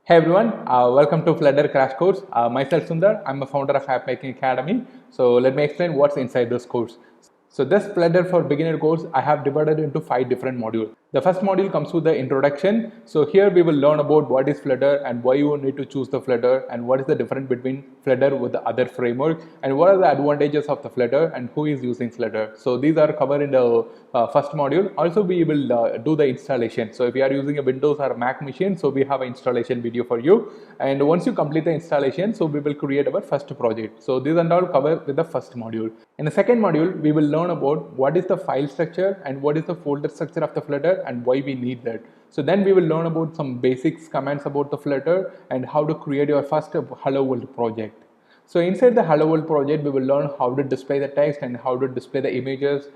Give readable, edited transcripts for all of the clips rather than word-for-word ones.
Hey everyone, welcome to Flutter Crash Course. Myself Sundar, I'm a founder of AppMaking Academy. So let me explain what's inside this course. So this Flutter for Beginner course, I have divided into 5 different modules. The first module comes with the introduction. So here we will learn about what is Flutter and why you need to choose the Flutter and what is the difference between Flutter with the other framework and what are the advantages of the Flutter and who is using Flutter. So these are covered in the first module. Also we will do the installation. So if you are using a Windows or a Mac machine, so we have an installation video for you. And once you complete the installation, so we will create our first project. So these are all covered with the first module. In the second module, we will learn about what is the file structure and what is the folder structure of the Flutter and why we need that. So then we will learn about some basics commands about the Flutter and how to create your first Hello World project. So inside the Hello World project, we will learn how to display the text and how to display the images,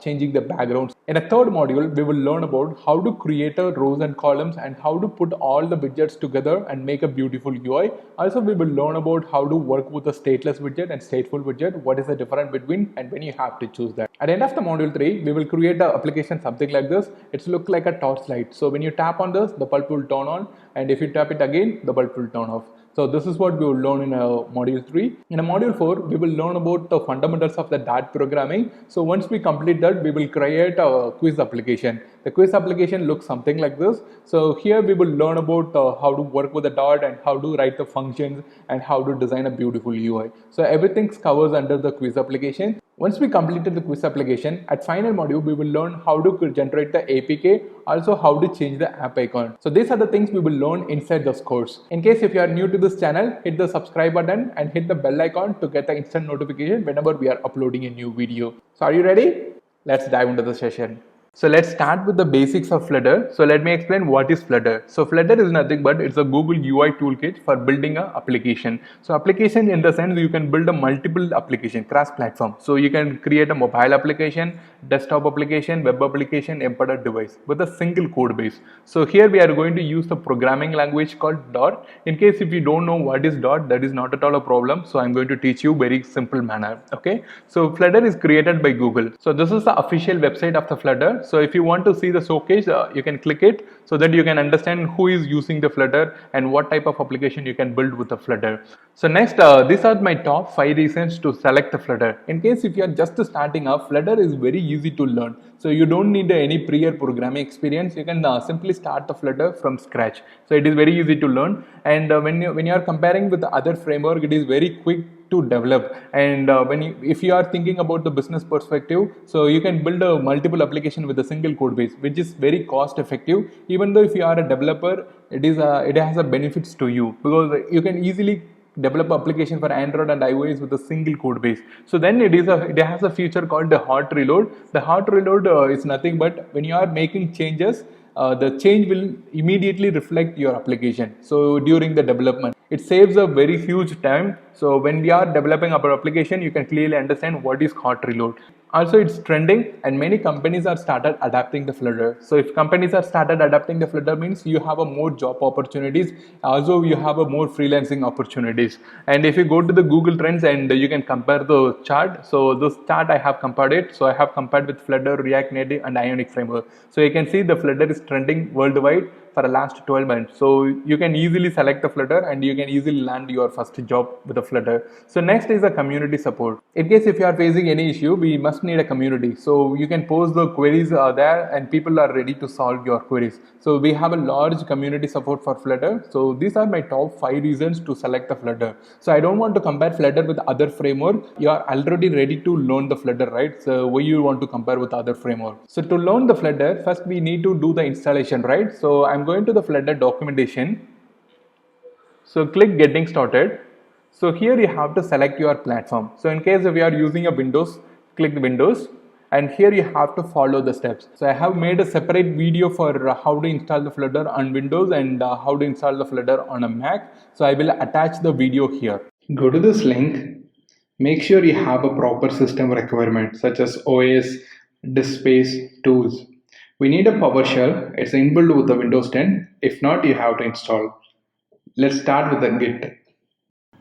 changing the backgrounds. In a third module, we will learn about how to create a rows and columns and how to put all the widgets together and make a beautiful UI. Also, we will learn about how to work with a stateless widget and stateful widget, what is the difference between and when you have to choose that. At the end of the module 3, we will create the application something like this. It's look like a torchlight. So when you tap on this, the bulb will turn on, and if you tap it again, the bulb will turn off. So this is what we will learn in module 3. In module 4, we will learn about the fundamentals of the Dart programming. So once we complete that, we will create a quiz application. The quiz application looks something like this. So here we will learn about how to work with the Dart and how to write the functions and how to design a beautiful UI. So everything covers under the quiz application. Once we completed the quiz application, at final module, we will learn how to generate the APK, also how to change the app icon. So these are the things we will learn inside this course. In case if you are new to this channel, hit the subscribe button and hit the bell icon to get the instant notification whenever we are uploading a new video. So are you ready? Let's dive into the session. So let's start with the basics of Flutter. So let me explain what is Flutter. So Flutter is nothing but it's a Google UI toolkit for building an application. So application in the sense you can build a multiple application, cross-platform. So you can create a mobile application, desktop application, web application, embedded device with a single code base. So here we are going to use the programming language called Dart. In case if you don't know what is Dart, that is not at all a problem. So I'm going to teach you very simple manner. Okay. So Flutter is created by Google. So this is the official website of the Flutter. So if you want to see the showcase, you can click it so that you can understand who is using the Flutter and what type of application you can build with the Flutter. So next, these are my top 5 reasons to select the Flutter. In case if you are just starting up, Flutter is very easy to learn. So you don't need any prior programming experience. You can simply start the Flutter from scratch. So it is very easy to learn. And when you are comparing with the other framework, it is very quick to develop. And if you are thinking about the business perspective, so you can build a multiple application with a single code base, which is very cost effective. Even though if you are a developer, it has a benefits to you because you can easily develop application for Android and iOS with a single code base. So then it has a feature called the hot reload. The hot reload is nothing but when you are making changes, the change will immediately reflect your application. So during the development, it saves a very huge time. So when we are developing our application, you can clearly understand what is hot reload. Also, it's trending and many companies are started adapting the Flutter. So if companies are started adapting the Flutter means you have a more job opportunities. Also, you have a more freelancing opportunities. And if you go to the Google Trends and you can compare the chart. So this chart I have compared it. So I have compared with Flutter, React Native and Ionic framework. So you can see the Flutter is trending worldwide for the last 12 months. So you can easily select the Flutter and you can easily land your first job with the Flutter. So next is the community support. In case if you are facing any issue, we must need a community. So you can post the queries there and people are ready to solve your queries. So we have a large community support for Flutter. So these are my top 5 reasons to select the Flutter. So I don't want to compare Flutter with other framework. You are already ready to learn the Flutter, right? So why you want to compare with other framework? So to learn the Flutter, first we need to do the installation, right? So I'm going to the Flutter documentation. So click getting started. So here you have to select your platform. So in case if you are using a Windows, click the Windows and here you have to follow the steps. So I have made a separate video for how to install the Flutter on Windows and how to install the Flutter on a Mac. So I will attach the video here. Go to this link. Make sure you have a proper system requirement such as OS, disk space, tools. We need a PowerShell. It's inbuilt with the Windows 10. If not, you have to install. Let's start with the Git.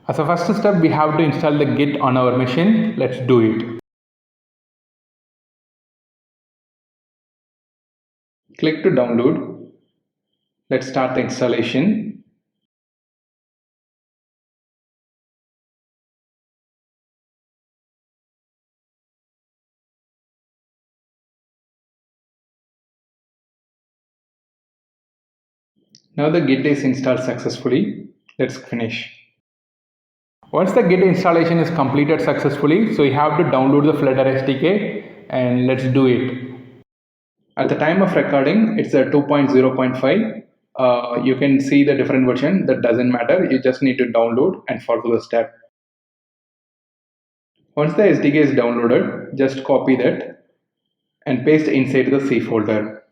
As a first step, we have to install the Git on our machine. Let's do it. Click to download. Let's start the installation. Now the Git is installed successfully. Let's finish. Once the Git installation is completed successfully, so you have to download the Flutter SDK and let's do it. At the time of recording, it's a 2.0.5. You can see the different version. That doesn't matter. You just need to download and follow the step. Once the SDK is downloaded, just copy that and paste inside the C folder.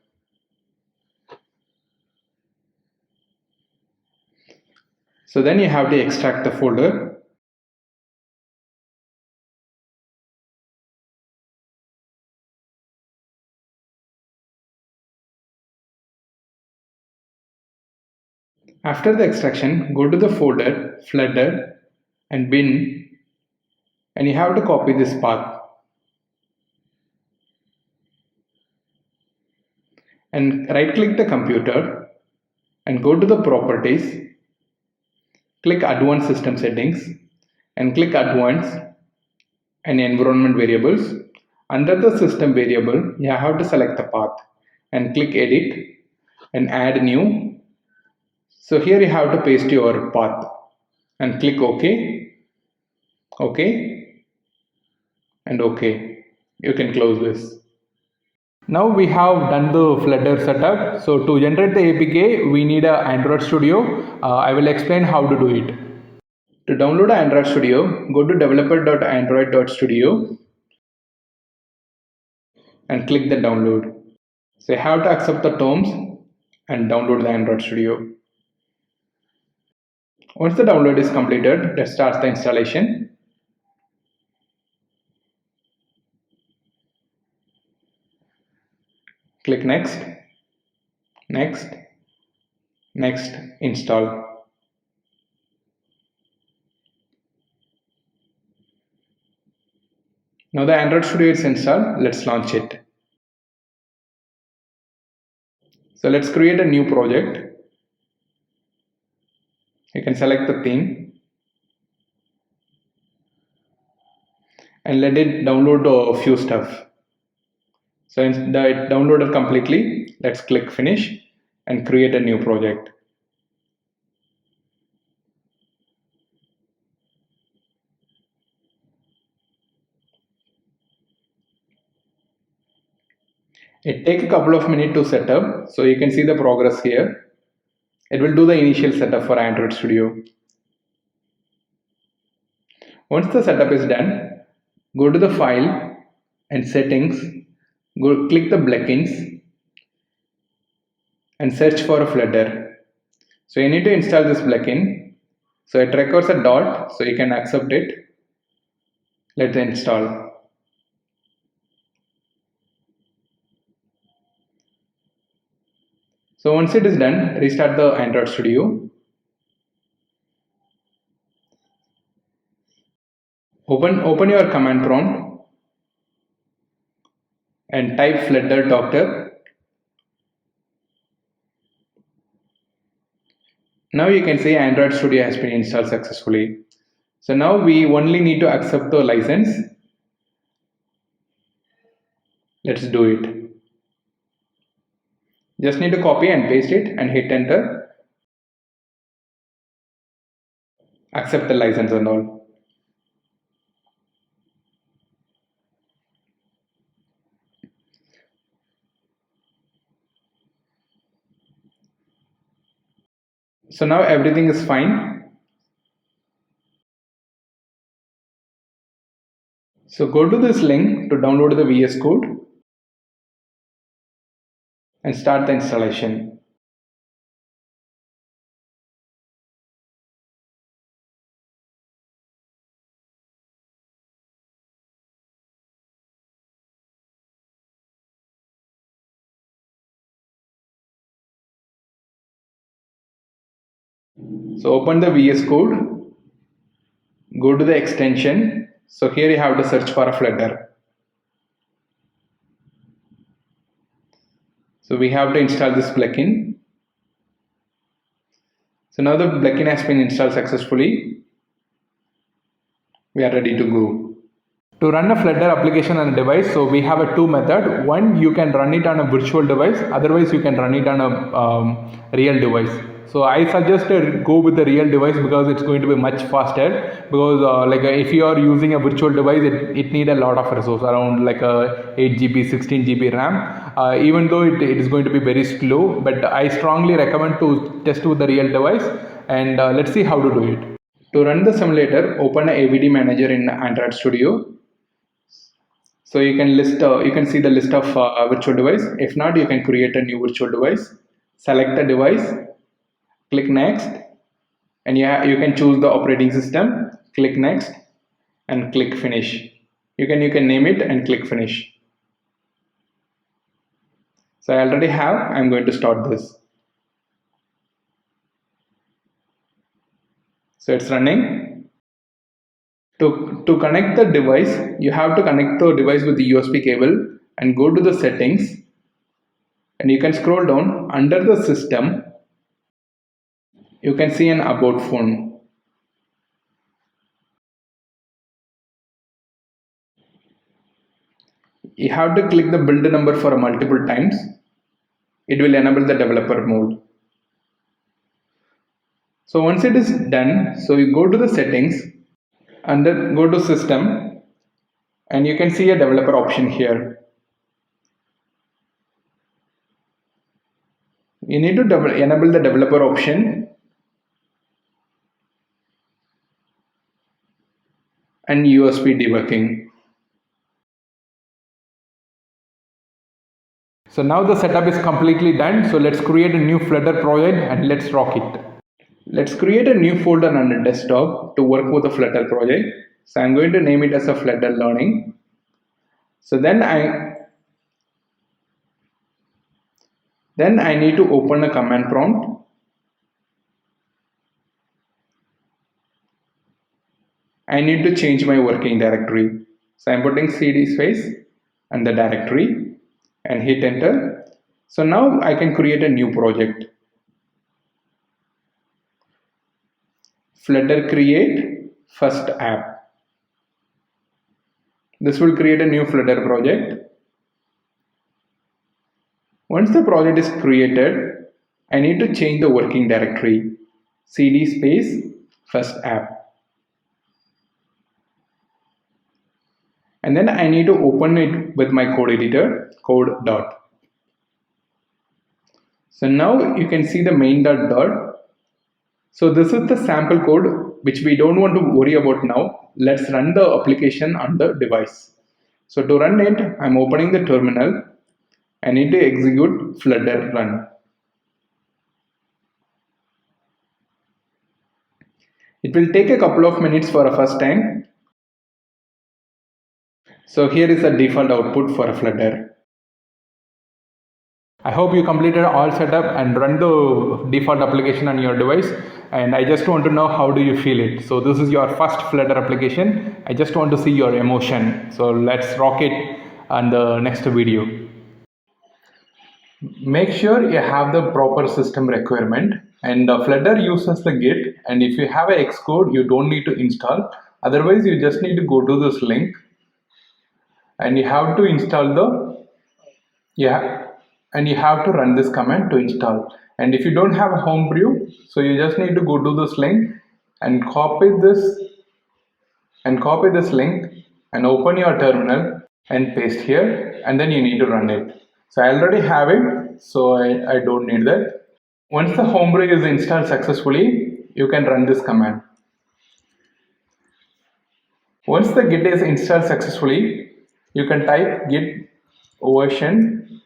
So then you have to extract the folder. After the extraction, go to the folder, Flutter and bin, and you have to copy this path. And right click the computer and go to the properties, click advanced system settings and click advanced and environment variables. Under the system variable, you have to select the path and click edit and add new. So here you have to paste your path and click OK, OK and OK. You can close this. Now we have done the Flutter setup. So to generate the APK, we need an Android Studio. I will explain how to do it. To download Android Studio, go to developer.android.studio and click the download. So you have to accept the terms and download the Android Studio. Once the download is completed, let's start the installation. Click next, next, next, install. Now the Android Studio is installed. Let's launch it. So let's create a new project. You can select the theme and let it download a few stuff. So it downloaded completely. Let's click finish and create a new project. It takes a couple of minutes to set up, so you can see the progress here. It will do the initial setup for Android Studio. Once the setup is done, go to the file and settings, click the plugins and search for a Flutter. So you need to install this plugin. So it requires a dot, so you can accept it. Let's install. So once it is done, restart the Android Studio. Open your command prompt and type Flutter doctor. Now you can see Android Studio has been installed successfully. So now we only need to accept the license. Let's do it. Just need to copy and paste it and hit enter. Accept the license and all. So now everything is fine. So go to this link to download the VS Code and start the installation. So open the VS Code, go to the extension. So here you have to search for a Flutter. So we have to install this plugin. So now the plugin has been installed successfully. We are ready to go. To run a Flutter application on a device, so we have a two method. One, you can run it on a virtual device. Otherwise, you can run it on a real device. So I suggest go with the real device because it's going to be much faster. Because if you are using a virtual device, it need a lot of resource, around 8 GB, 16 GB RAM. Even though it is going to be very slow, but I strongly recommend to test with the real device. And let's see how to do it. To run the simulator, open a AVD manager in Android Studio. So you can see the list of virtual device. If not, you can create a new virtual device. Select the device, click next, and you can choose the operating system. Click next, and click finish. You can name it and click finish. So I already have. I'm going to start this. So it's running. To connect the device, you have to connect the device with the USB cable and go to the settings, and you can scroll down under the system. You can see an about phone. You have to click the build number for multiple times. It will enable the developer mode. So once it is done, so you go to the settings and then go to system, and you can see a developer option here. You need to enable the developer option and USB debugging. So now the setup is completely done. So let's create a new Flutter project and let's rock it. Let's create a new folder on the desktop to work with the Flutter project. So I'm going to name it as a Flutter Learning. So then I need to open a command prompt. I need to change my working directory. So I'm putting cd space and the directory and hit enter. So now I can create a new project. Flutter create first app. This will create a new Flutter project. Once the project is created, I need to change the working directory. cd space first app. And then I need to open it with my code editor, code dot. So now you can see the main dot. So this is the sample code which we don't want to worry about now. Let's run the application on the device. So to run it, I'm opening the terminal. I need to execute Flutter run. It will take a couple of minutes for a first time. So here is the default output for a Flutter. I hope you completed all setup and run the default application on your device, and I just want to know how do you feel it. So this is your first Flutter application. I just want to see your emotion. So let's rock it on the next video. Make sure you have the proper system requirement, and Flutter uses the Git, and if you have a Xcode you don't need to install. Otherwise you just need to go to this link and you have to install and you have to run this command to install. And if you don't have a homebrew, so you just need to go to this link and copy this link and open your terminal and paste here, and then you need to run it. So I already have it, so I don't need that. Once the homebrew is installed successfully, you can run this command. Once the git is installed successfully, you can type git version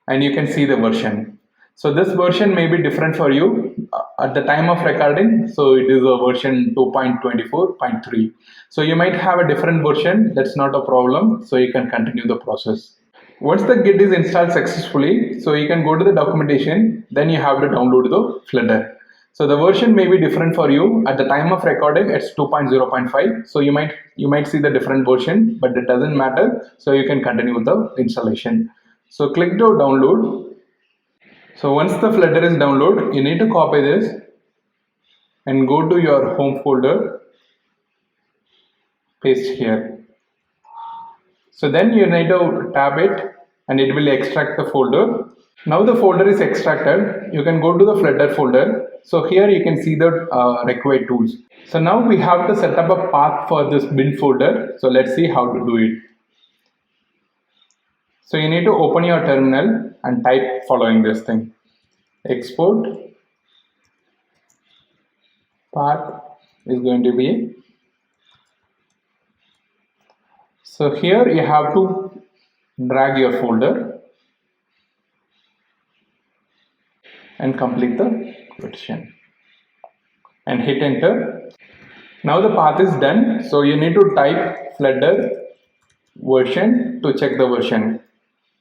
and you can see the version. So this version may be different for you at the time of recording. So it is a version 2.24.3. So you might have a different version. That's not a problem. So you can continue the process. Once the git is installed successfully, so you can go to the documentation. Then you have to download the Flutter. So the version may be different for you. At the time of recording, it's 2.0.5. So you might see the different version, but it doesn't matter. So you can continue with the installation. So click to download. So once the Flutter is downloaded, you need to copy this and go to your home folder, paste here. So then you need to tab it and it will extract the folder. Now the folder is extracted. You can go to the Flutter folder. So here you can see the required tools. So now we have to set up a path for this bin folder. So let's see how to do it. So you need to open your terminal and type following this thing. Export path is going to be. So here you have to drag your folder and complete the version and hit enter. Now the path is done. So you need to type Flutter version to check the version.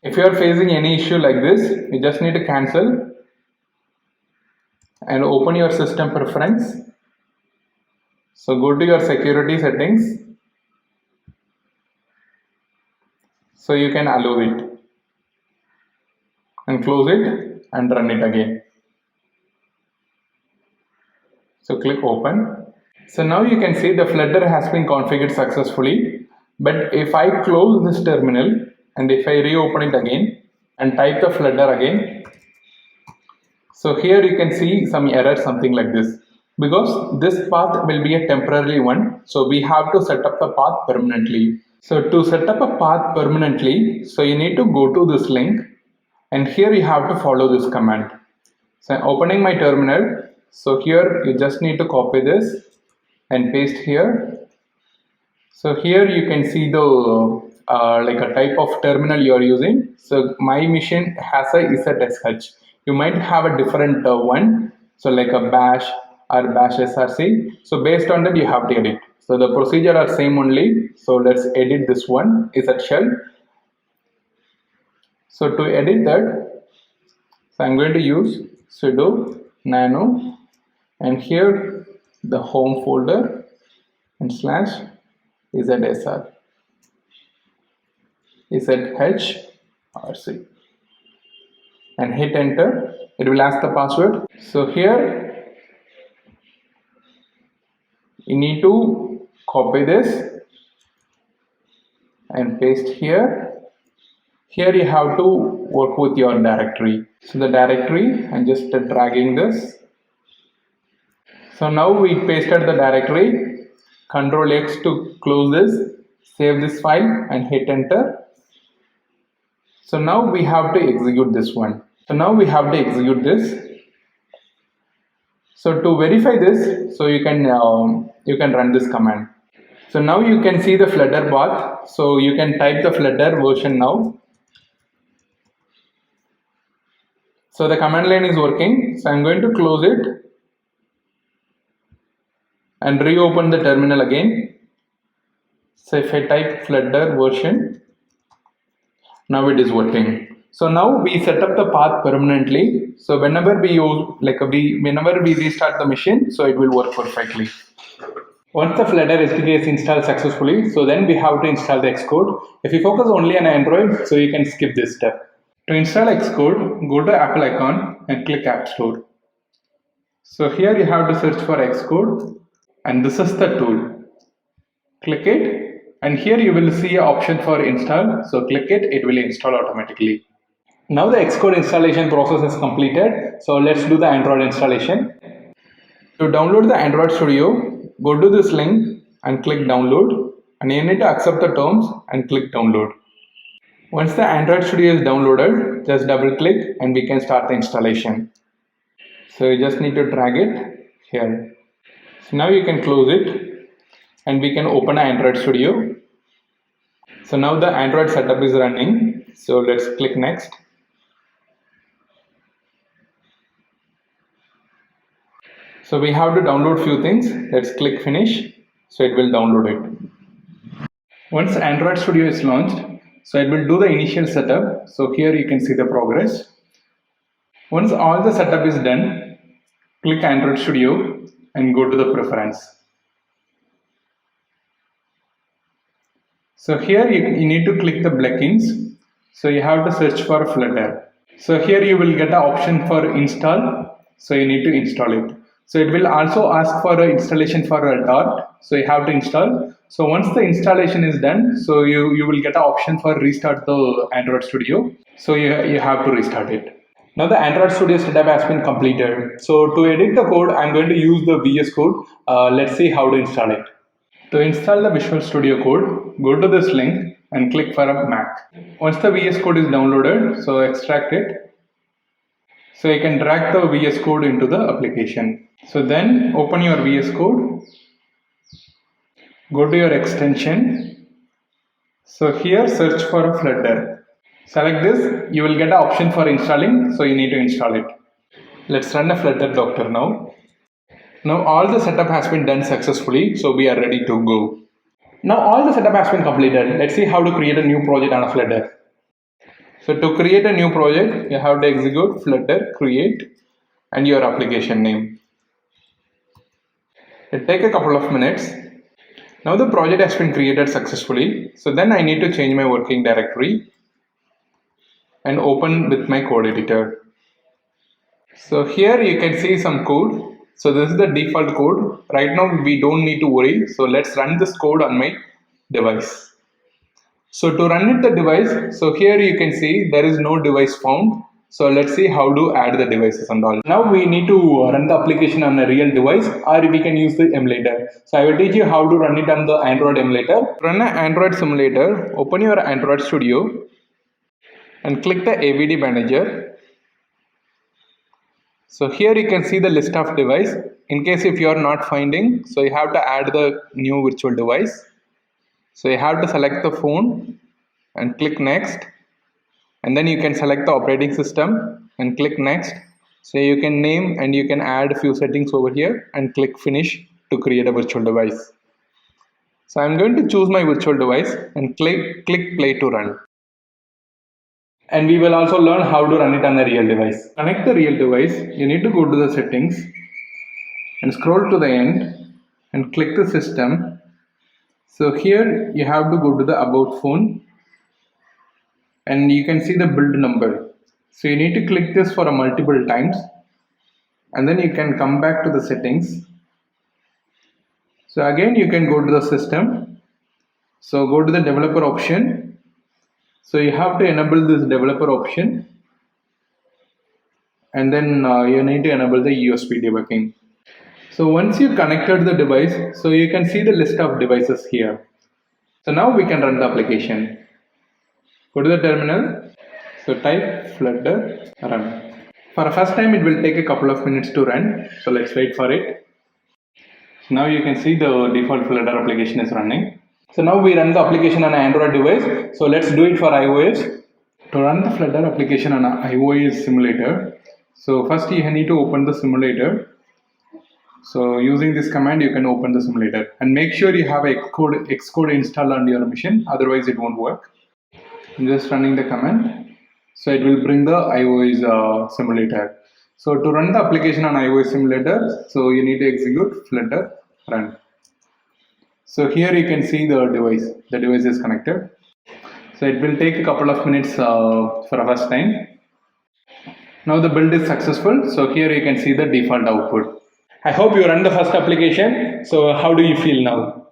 If you are facing any issue like this, you just need to cancel and open your system preference. So go to your security settings. So you can allow it and close it and run it again. So click open. So now you can see the Flutter has been configured successfully. But if I close this terminal and if I reopen it again and type the Flutter again, so here you can see some error, something like this, because this path will be a temporary one. So we have to set up the path permanently. So to set up a path permanently, so you need to go to this link and here you have to follow this command. So I'm opening my terminal. So here you just need to copy this and paste here. So here you can see the like a type of terminal you are using. So my machine has a ZSH. You might have a different one. So like a bash or bash src. So based on that you have to edit. So the procedure are same only. So let's edit this one, is that shell. So to edit that, so I'm going to use sudo nano and here the home folder and slash ZSR ZHRC and hit enter. It will ask the password. So here you need to copy this and paste here. Here you have to work with your directory. So the directory, I'm just dragging this. So now we pasted the directory. Control X to close this, save this file and hit enter. So now we have to execute this one. So now we have to execute this. So to verify this, so you can run this command. So now you can see the Flutter path. So you can type the Flutter version now. So the command line is working. So I'm going to close it and reopen the terminal again. So if I type Flutter version, now it is working. So now we set up the path permanently. So whenever we use, whenever we restart the machine, so it will work perfectly. Once the Flutter SDK is installed successfully, so then we have to install the Xcode. If you focus only on Android, so you can skip this step. To install Xcode, go to Apple icon and click App Store. So here you have to search for Xcode and this is the tool. Click it and here you will see an option for install. So click it, it will install automatically. Now the Xcode installation process is completed. So let's do the Android installation. To download the Android Studio, go to this link and click download and you need to accept the terms and click download. Once the Android Studio is downloaded, just double click and we can start the installation. So you just need to drag it here. So now you can close it and we can open Android Studio. So now the Android setup is running. So let's click next. So we have to download few things. Let's click finish. So it will download it. Once Android Studio is launched, so it will do the initial setup. So here you can see the progress. Once all the setup is done, click Android Studio and go to the preference. So here you need to click the plugins. So you have to search for Flutter. So here you will get an option for install. So you need to install it. So it will also ask for an installation for a Dart. So you have to install. So once the installation is done, so you will get an option for restart the Android Studio. So you have to restart it. Now the Android Studio setup has been completed. So to edit the code, I'm going to use the VS Code. Let's see how to install it. To install the Visual Studio Code, go to this link and click for a Mac. Once the VS Code is downloaded, so extract it. So you can drag the VS Code into the application. So then open your VS Code. Go to your extension. So here search for a Flutter. Select this, you will get an option for installing, so you need to install it. Let's run a Flutter Doctor now. Now all the setup has been done successfully, so we are ready to go. Now all the setup has been completed. Let's see how to create a new project on a Flutter. So to create a new project, you have to execute Flutter create and your application name. It take a couple of minutes. Now the project has been created successfully. So then I need to change my working directory and open with my code editor. So here you can see some code. So this is the default code. Right now we don't need to worry. So let's run this code on my device. So to run it the device, so here you can see there is no device found. So let's see how to add the devices and all. Now we need to run the application on a real device, or we can use the emulator. So I will teach you how to run it on the Android emulator. Run an Android simulator, open your Android Studio and click the AVD manager. So here you can see the list of device. In case if you are not finding, so you have to add the new virtual device. So you have to select the phone and click next, and then you can select the operating system and click next. So you can name and you can add a few settings over here and click finish to create a virtual device. So I'm going to choose my virtual device and click play to run. And we will also learn how to run it on the real device. Connect the real device. You need to go to the settings and scroll to the end and click the system. So here you have to go to the about phone and you can see the build number. So you need to click this for a multiple times and then you can come back to the settings. So again you can go to the system. So go to the developer option. So you have to enable this developer option and then you need to enable the USB debugging. So once you connected the device, so you can see the list of devices here. So now we can run the application. Go to the terminal. So type Flutter run. For the first time it will take a couple of minutes to run. So let's wait for it. So now you can see the default Flutter application is running. So now we run the application on an Android device. So let's do it for iOS. To run the Flutter application on an iOS simulator, so first you need to open the simulator. So using this command you can open the simulator and make sure you have Xcode installed on your machine, otherwise it won't work. I'm just running the command. So it will bring the iOS simulator. So to run the application on iOS simulator, so you need to execute Flutter run. So here you can see the device is connected. So it will take a couple of minutes for the first time. Now the build is successful. So here you can see the default output. I hope you run the first application. So how do you feel now?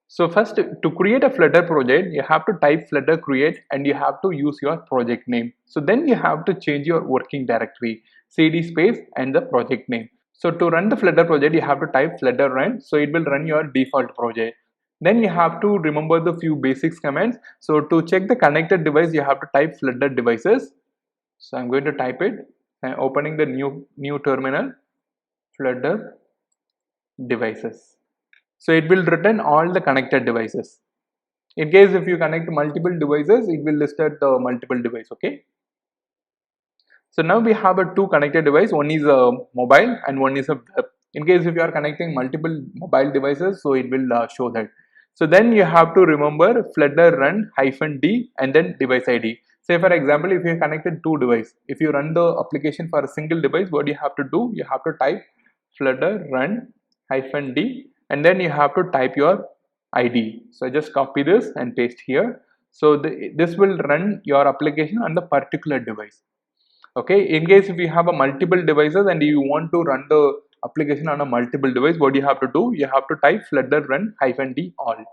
So first, to create a Flutter project, you have to type Flutter create and you have to use your project name. So then you have to change your working directory, cd space and the project name. So to run the Flutter project, you have to type Flutter run. So it will run your default project. Then you have to remember the few basics commands. So to check the connected device, you have to type Flutter devices. So I'm going to type it and opening the new terminal, Flutter devices. So it will return all the connected devices. In case if you connect multiple devices, it will list out the multiple device. Okay. So now we have a two connected device. One is a mobile and one is a web. In case if you are connecting multiple mobile devices, so it will show that. So then you have to remember Flutter run -d and then device ID. Say for example, if you connected two devices, if you run the application for a single device, what you have to do? You have to type Flutter run -d and then you have to type your ID. So just copy this and paste here. So this will run your application on the particular device. Okay, in case if you have a multiple devices and you want to run the application on a multiple device, what you have to do? You have to type Flutter run -d all.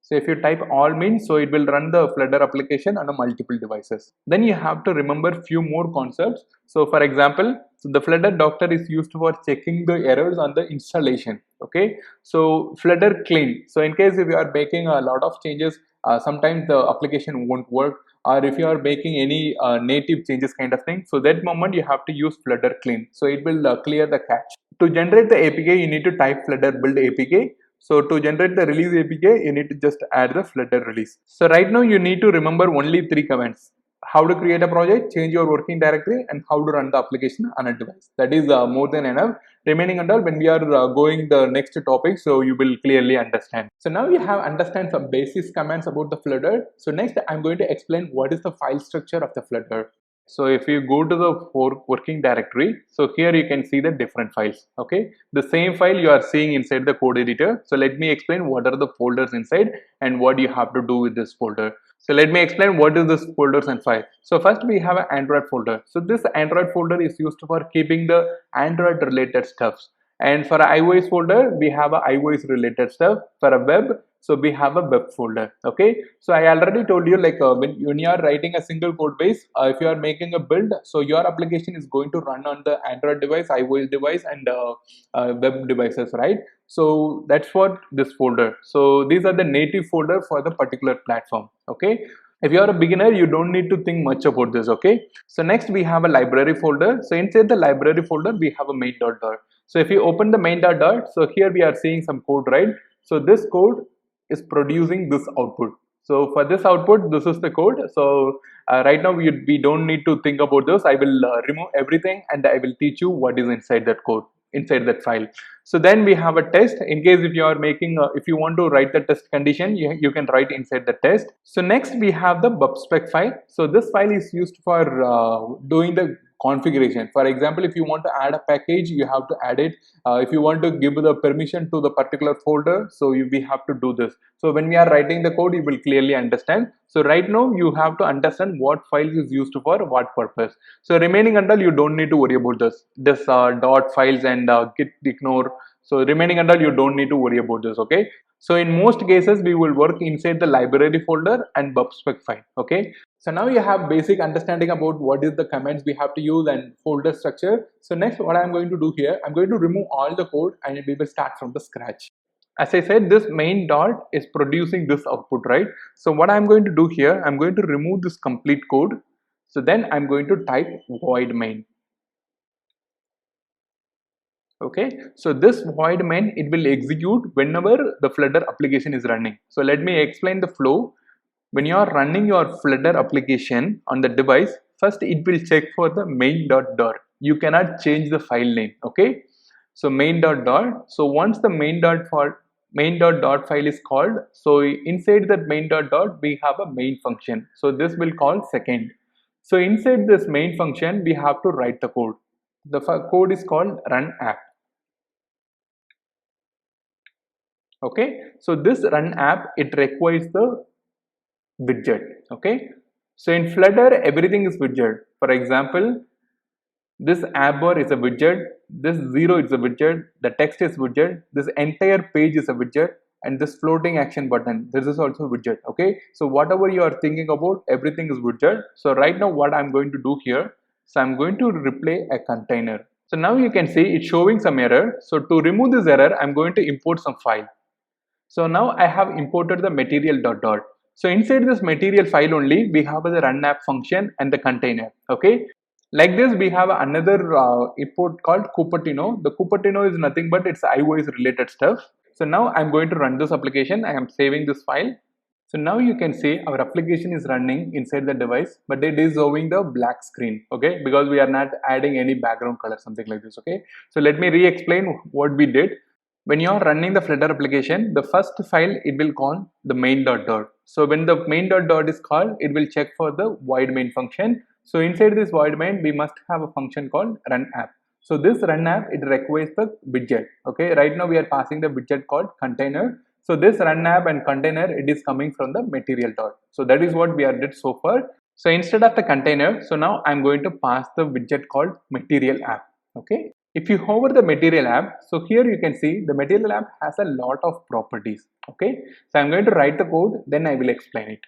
So if you type all means, so it will run the Flutter application on a multiple devices. Then you have to remember few more concepts. So for example, so the Flutter doctor is used for checking the errors on the installation. Okay, so Flutter clean. So in case if you are making a lot of changes, sometimes the application won't work, or if you are making any native changes kind of thing, so that moment you have to use Flutter clean. So it will clear the cache. To generate the APK, you need to type Flutter build APK. So to generate the release APK, you need to just add the Flutter release. So right now you need to remember only 3 commands: how to create a project, change your working directory, and how to run the application on a device. That is more than enough. Remaining and all, when we are going the next topic, so you will clearly understand. So now you have understand some basic commands about the Flutter. So next I'm going to explain what is the file structure of the Flutter. So if you go to the working directory, so here you can see the different files. Okay, the same file you are seeing inside the code editor. So let me explain what are the folders inside and what you have to do with this folder. So let me explain what is this folders and file. So first we have an Android folder. So this Android folder is used for keeping the Android related stuffs. And for iOS folder, we have a iOS related stuff. For a web, so we have a web folder. Okay, so I already told you, like when you are writing a single code base, if you are making a build, so your application is going to run on the Android device, iOS device, and web devices, right? So that's what this folder. So these are the native folder for the particular platform. Okay, if you are a beginner, you don't need to think much about this. Okay, so next we have a library folder. So inside the library folder we have a main dot dot. So if you open the main dot dot, so here we are seeing some code, right? So this code is producing this output. So for this output, this is the code. So right now we don't need to think about this. I will remove everything and I will teach you what is inside that code, inside that file. So then we have a test. In case if you are making if you want to write the test condition, you can write inside the test. So next we have the bubspec file. So this file is used for doing the configuration. For example, if you want to add a package, you have to add it. If you want to give the permission to the particular folder, so we have to do this. So when we are writing the code, you will clearly understand. So right now you have to understand what file is used for what purpose. So remaining until, you don't need to worry about this dot files and git ignore. So remaining until, you don't need to worry about this. Okay, so in most cases we will work inside the library folder and bubspec file. Okay, so now you have basic understanding about what is the commands we have to use and folder structure. So next what I'm going to do here, I'm going to remove all the code and we will start from the scratch. As I said, this main dot is producing this output, right? So what I'm going to do here, I'm going to remove this complete code. So then I'm going to type void main. Okay, so this void main, it will execute whenever the Flutter application is running. So let me explain the flow. When you are running your Flutter application on the device, first it will check for the main dot dot. You cannot change the file name. Okay, so main dot dot. So once the main dot dot file is called, so inside that main dot dot we have a main function. So this will call second. So inside this main function we have to write the code. The code is called run app. Okay, so this run app, it requires the widget. Okay, so in Flutter everything is widget. For example, this app bar is a widget, this 0 is a widget, the text is widget, this entire page is a widget, and this floating action button, this is also widget. Okay, so whatever you are thinking about, everything is widget. So right now what I'm going to do here, so I'm going to replay a container. So now you can see it's showing some error. So to remove this error, I'm going to import some file. So now I have imported the material dot dot. So inside this material file only, we have the run app function and the container. Okay, like this we have another import called Cupertino. The Cupertino is nothing but it's iOS related stuff. So now I'm going to run this application. I am saving this file. So now you can see our application is running inside the device, but it is showing the black screen. Okay, because we are not adding any background color, something like this. Okay, so let me re-explain what we did. When you are running the Flutter application, the first file, it will call the main dot dot. So when the main dot dot is called, it will check for the void main function. So inside this void main, we must have a function called run app. So this run app, it requires the widget. Okay, right now we are passing the widget called container. So this run app and container, it is coming from the material dot. So that is what we are did so far. So instead of the container, so now I'm going to pass the widget called material app. Okay, If you hover the material app, so here you can see the material app has a lot of properties. Okay, so I'm going to write the code, then I will explain it.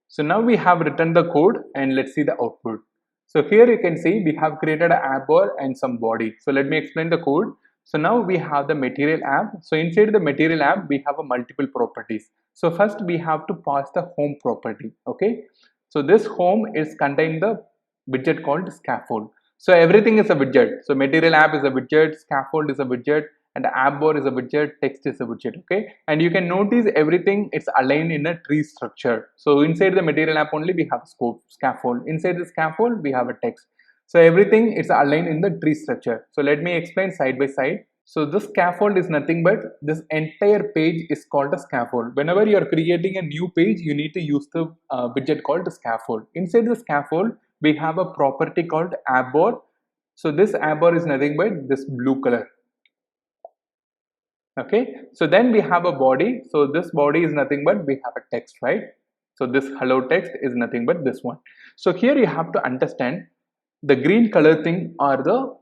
So now we have written the code and let's see the output. So here you can see we have created an app bar and some body. So let me explain the code. So now we have the material app. So inside the material app, we have a multiple properties. So first we have to pass the home property. Okay. So this home is contained the widget called scaffold. So everything is a widget. So material app is a widget, scaffold is a widget, and the app bar is a widget, text is a widget. Okay, and you can notice everything it's aligned in a tree structure. So inside the material app only we have a scope scaffold, inside the scaffold we have a text. So everything is aligned in the tree structure. So let me explain side by side. So this scaffold is nothing but this entire page is called a scaffold. Whenever you are creating a new page, you need to use the widget called the scaffold. Inside the scaffold we have a property called app bar. So this app bar is nothing but this blue color. Okay, so then we have a body. So this body is nothing but we have a text, right? So this hello text is nothing but this one. So here you have to understand the green color thing are the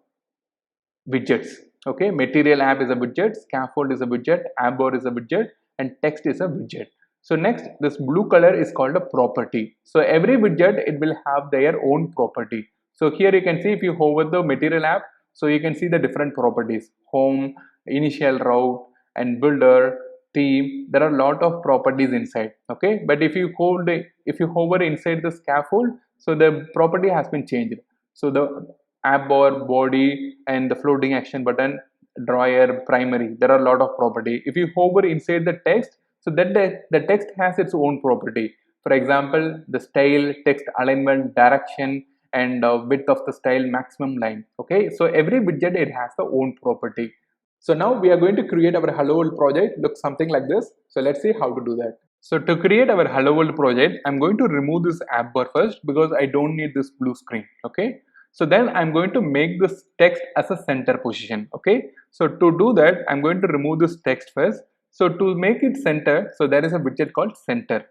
widgets. Okay, material app is a widget, scaffold is a widget, app bar is a widget, and text is a widget. So next, this blue color is called a property. So every widget, it will have their own property. So here you can see if you hover the material app, so you can see the different properties: home, initial route, and builder, theme. There are a lot of properties inside. Okay, but if you hover inside the scaffold, so the property has been changed. So the app bar, body, and the floating action button, drawer, primary. There are a lot of property. If you hover inside the text, so that the text has its own property. For example, the style, text alignment, direction, and width of the style, maximum line. Okay, so every widget it has the own property. So now we are going to create our Hello World project. Looks something like this. So let's see how to do that. So to create our Hello World project, I'm going to remove this app bar first because I don't need this blue screen. Okay. So then I'm going to make this text as a center position. Okay. So to do that, I'm going to remove this text first. So to make it center, so there is a widget called center.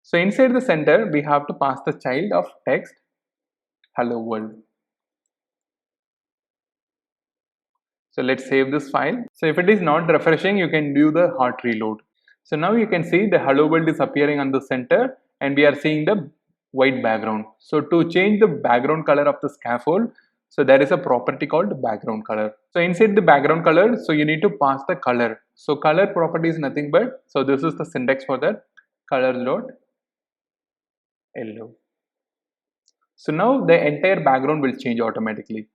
So inside the center, we have to pass the child of text hello world. So let's save this file. So if it is not refreshing, you can do the hard reload. So now you can see the hello world is appearing on the center and we are seeing the white background. So to change the background color of the scaffold, so there is a property called background color. So inside the background color, so you need to pass the color. So color property is nothing but, so this is the syntax for that, color dot yellow. So now the entire background will change automatically.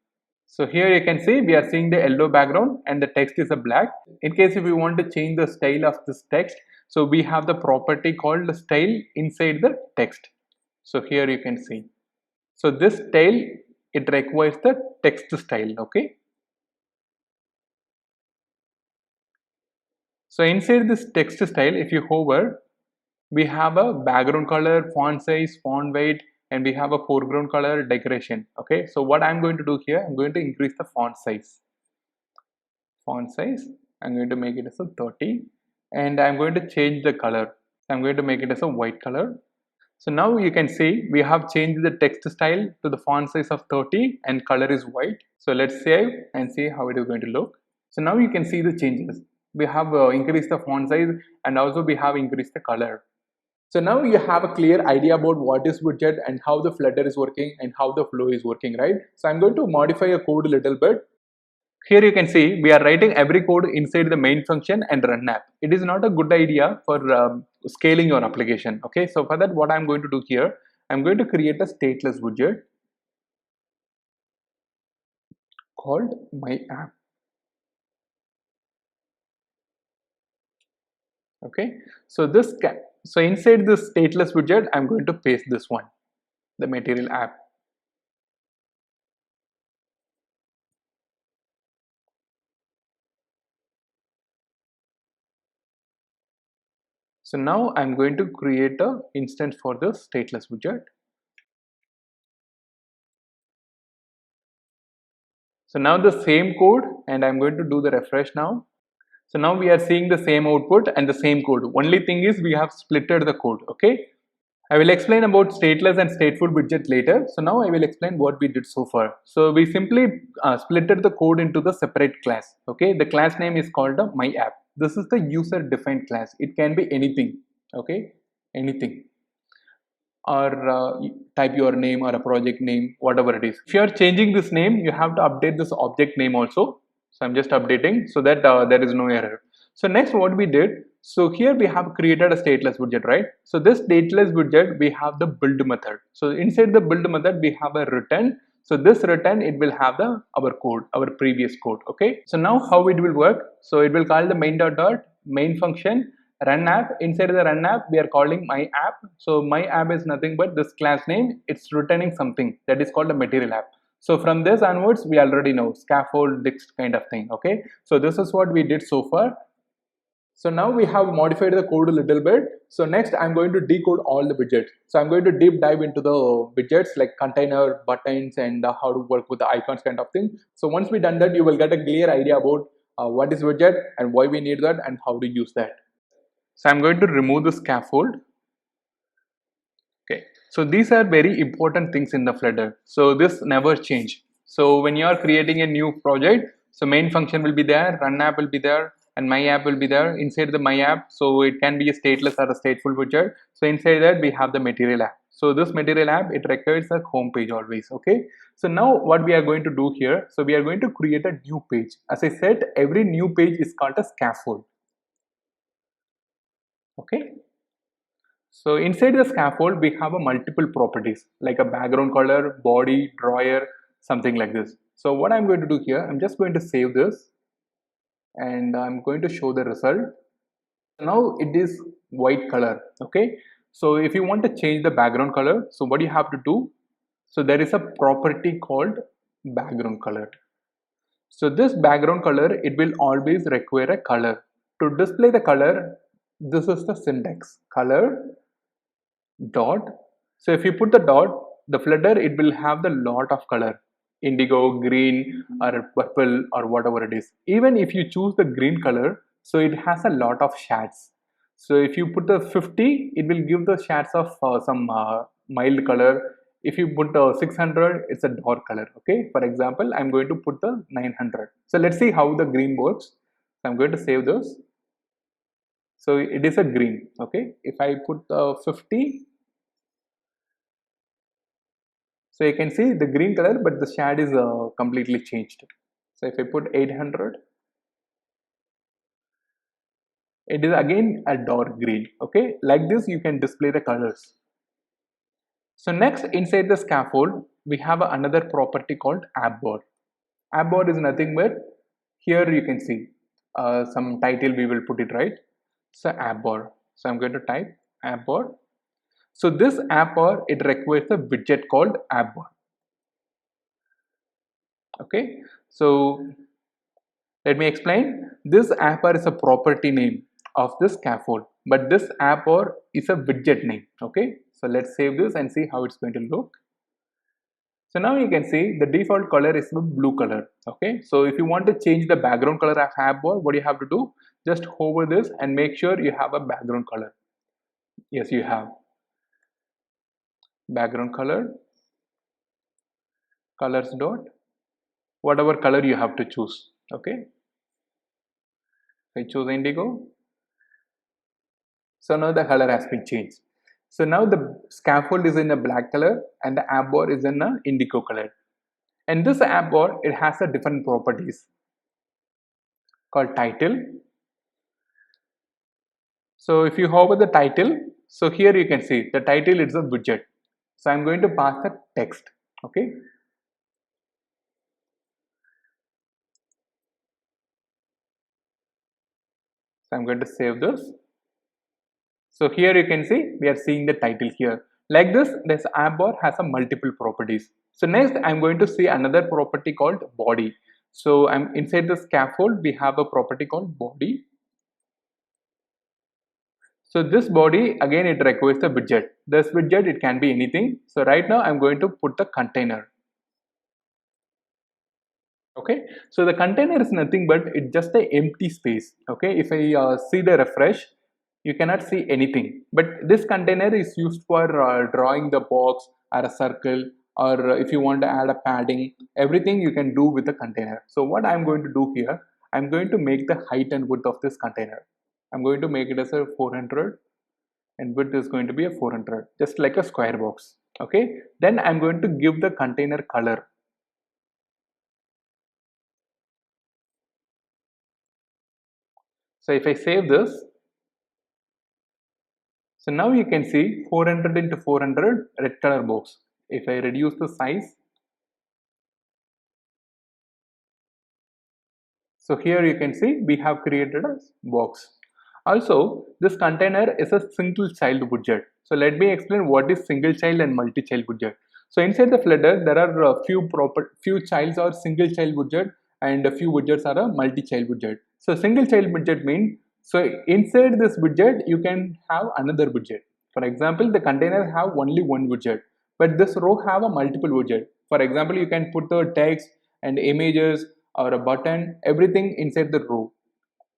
So here you can see we are seeing the yellow background and the text is a black. In case if we want to change the style of this text, so we have the property called style inside the text. So here you can see. So this style, it requires the text style, okay? So inside this text style, if you hover, we have a background color, font size, font weight, and we have a foreground color decoration. Okay, so what I'm going to do here, I'm going to increase the font size. I'm going to make it as a 30 and I'm going to change the color. I'm going to make it as a white color. So now you can see we have changed the text style to the font size of 30 and color is white. So let's save and see how it is going to look. So now you can see the changes. We have increased the font size and also we have increased the color. So now you have a clear idea about what is widget and how the Flutter is working and how the flow is working, right? So I'm going to modify a code a little bit. Here you can see we are writing every code inside the main function and run app. It is not a good idea for scaling your application. Okay, so for that what I'm going to do here, I'm going to create a stateless widget called my app. Okay, so inside this stateless widget, I'm going to paste this one, the material app. So now I'm going to create a instance for the stateless widget. So now the same code and I'm going to do the refresh now. So now we are seeing the same output and the same code. Only thing is we have splitted the code. Okay. I will explain about stateless and stateful widget later. So now I will explain what we did so far. So we simply splitted the code into the separate class. Okay, the class name is called my app. This is the user defined class. It can be anything. Okay, anything. Or type your name or a project name, whatever it is. If you are changing this name, you have to update this object name also. So I'm just updating so that there is no error. So next what we did, so here we have created a stateless widget, right? So this stateless widget, we have the build method. So inside the build method, we have a return. So this return, it will have our code, our previous code. Okay. So now how it will work? So it will call the main function run app. Inside the run app, we are calling my app. So my app is nothing but this class name. It's returning something that is called a material app. So from this onwards, we already know scaffold, dict kind of thing. Okay. So this is what we did so far. So now we have modified the code a little bit. So next I'm going to decode all the widgets. So I'm going to deep dive into the widgets like container, buttons, and how to work with the icons kind of thing. So once we done that, you will get a clear idea about what is widget and why we need that and how to use that. So I'm going to remove the scaffold. Okay. So these are very important things in the Flutter. So this never change. So when you are creating a new project, so main function will be there, run app will be there, and my app will be there inside the my app. So it can be a stateless or a stateful widget. So inside that we have the material app. So this material app, it requires a home page always. Okay. So now what we are going to do here, so we are going to create a new page. As I said, every new page is called a scaffold. Okay. So inside the scaffold, we have a multiple properties like a background color, body, drawer, something like this. So what I'm going to do here, I'm just going to save this and I'm going to show the result. Now it is white color. Okay. So if you want to change the background color, so what you have to do, so there is a property called background color. So this background color, it will always require a color. To display the color, this is the syntax color dot. So if you put the dot, the Flutter, it will have the lot of color, indigo, green, or purple, or whatever it is. Even if you choose the green color, so it has a lot of shades. So if you put the 50, it will give the shades of some mild color. If you put 600, it's a dark color. Okay. For example, I'm going to put the 900. So let's see how the green works. So I'm going to save those. So it is a green. Okay. If I put 50. So you can see the green color, but the shade is completely changed. So if I put 800, it is again a dark green. Okay, like this you can display the colors. So next, inside the scaffold, we have another property called AppBar. AppBar is nothing but, here you can see some title we will put it, right. So AppBar. So I'm going to type AppBar. So this AppBar, it requires a widget called AppBar. Okay, so let me explain. This appar is a property name of this scaffold, but this appar is a widget name. Okay, so let's save this and see how it's going to look. So now you can see the default color is the blue color. Okay, so if you want to change the background color of appar, what you have to do? Just hover this and make sure you have a background color. Yes, you have background color, colors dot, whatever color you have to choose. Okay, I choose indigo. So now the color has been changed. So now the scaffold is in a black color and the app bar is in a indigo color. And this app bar, it has a different properties called title. So if you hover the title, so here you can see the title is a widget. So I'm going to pass the text. Okay. So I'm going to save this. So here you can see we are seeing the title here. Like this app bar has a multiple properties. So next I'm going to see another property called body. So I'm inside the scaffold, we have a property called body. So this body, again, it requires a widget. This widget, it can be anything. So right now I'm going to put the container. Okay, so the container is nothing but it's just an empty space. Okay, if I see the refresh, you cannot see anything. But this container is used for drawing the box or a circle, or if you want to add a padding, everything you can do with the container. So what I'm going to do here, I'm going to make the height and width of this container. I'm going to make it as a 400 and width is going to be a 400, just like a square box. Okay, then I'm going to give the container color. So if I save this, so now you can see 400 into 400 red color box. If I reduce the size, so here you can see we have created a box. Also, this container is a single child widget. So let me explain what is single child and multi-child widget. So inside the Flutter, there are a few childs are single child widget and a few widgets are a multi-child widget. So single child widget means, so inside this widget you can have another widget. For example, the container have only one widget, but this row have a multiple widget. For example, you can put the text and images or a button, everything inside the row.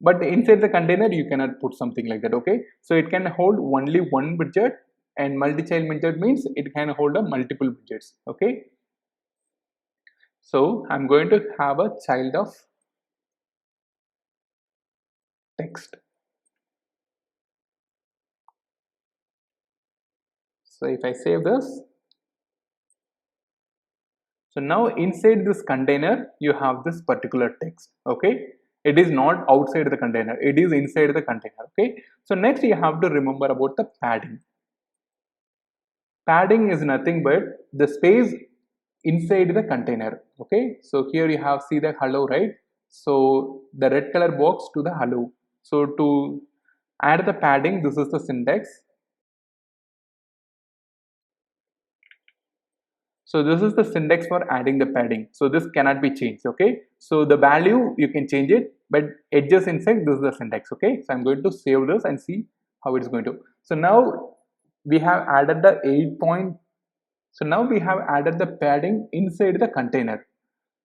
But inside the container, you cannot put something like that, okay? So it can hold only one widget, and multi-child widget means it can hold a multiple widgets, okay? So I'm going to have a child of text. So if I save this, so now inside this container, you have this particular text, okay? It is not outside the container, it is inside the container, okay? So next you have to remember about the padding. Padding is nothing but the space inside the container, okay? So here you have see the hello, right? So the red color box to the hello. So to add the padding, this is the syntax. So this is the syntax for adding the padding. So this cannot be changed, okay? So the value you can change it, but edges inside, this is the syntax, okay? So I'm going to save this and see how it's going to. So now we have added the 8 point. So now we have added the padding inside the container.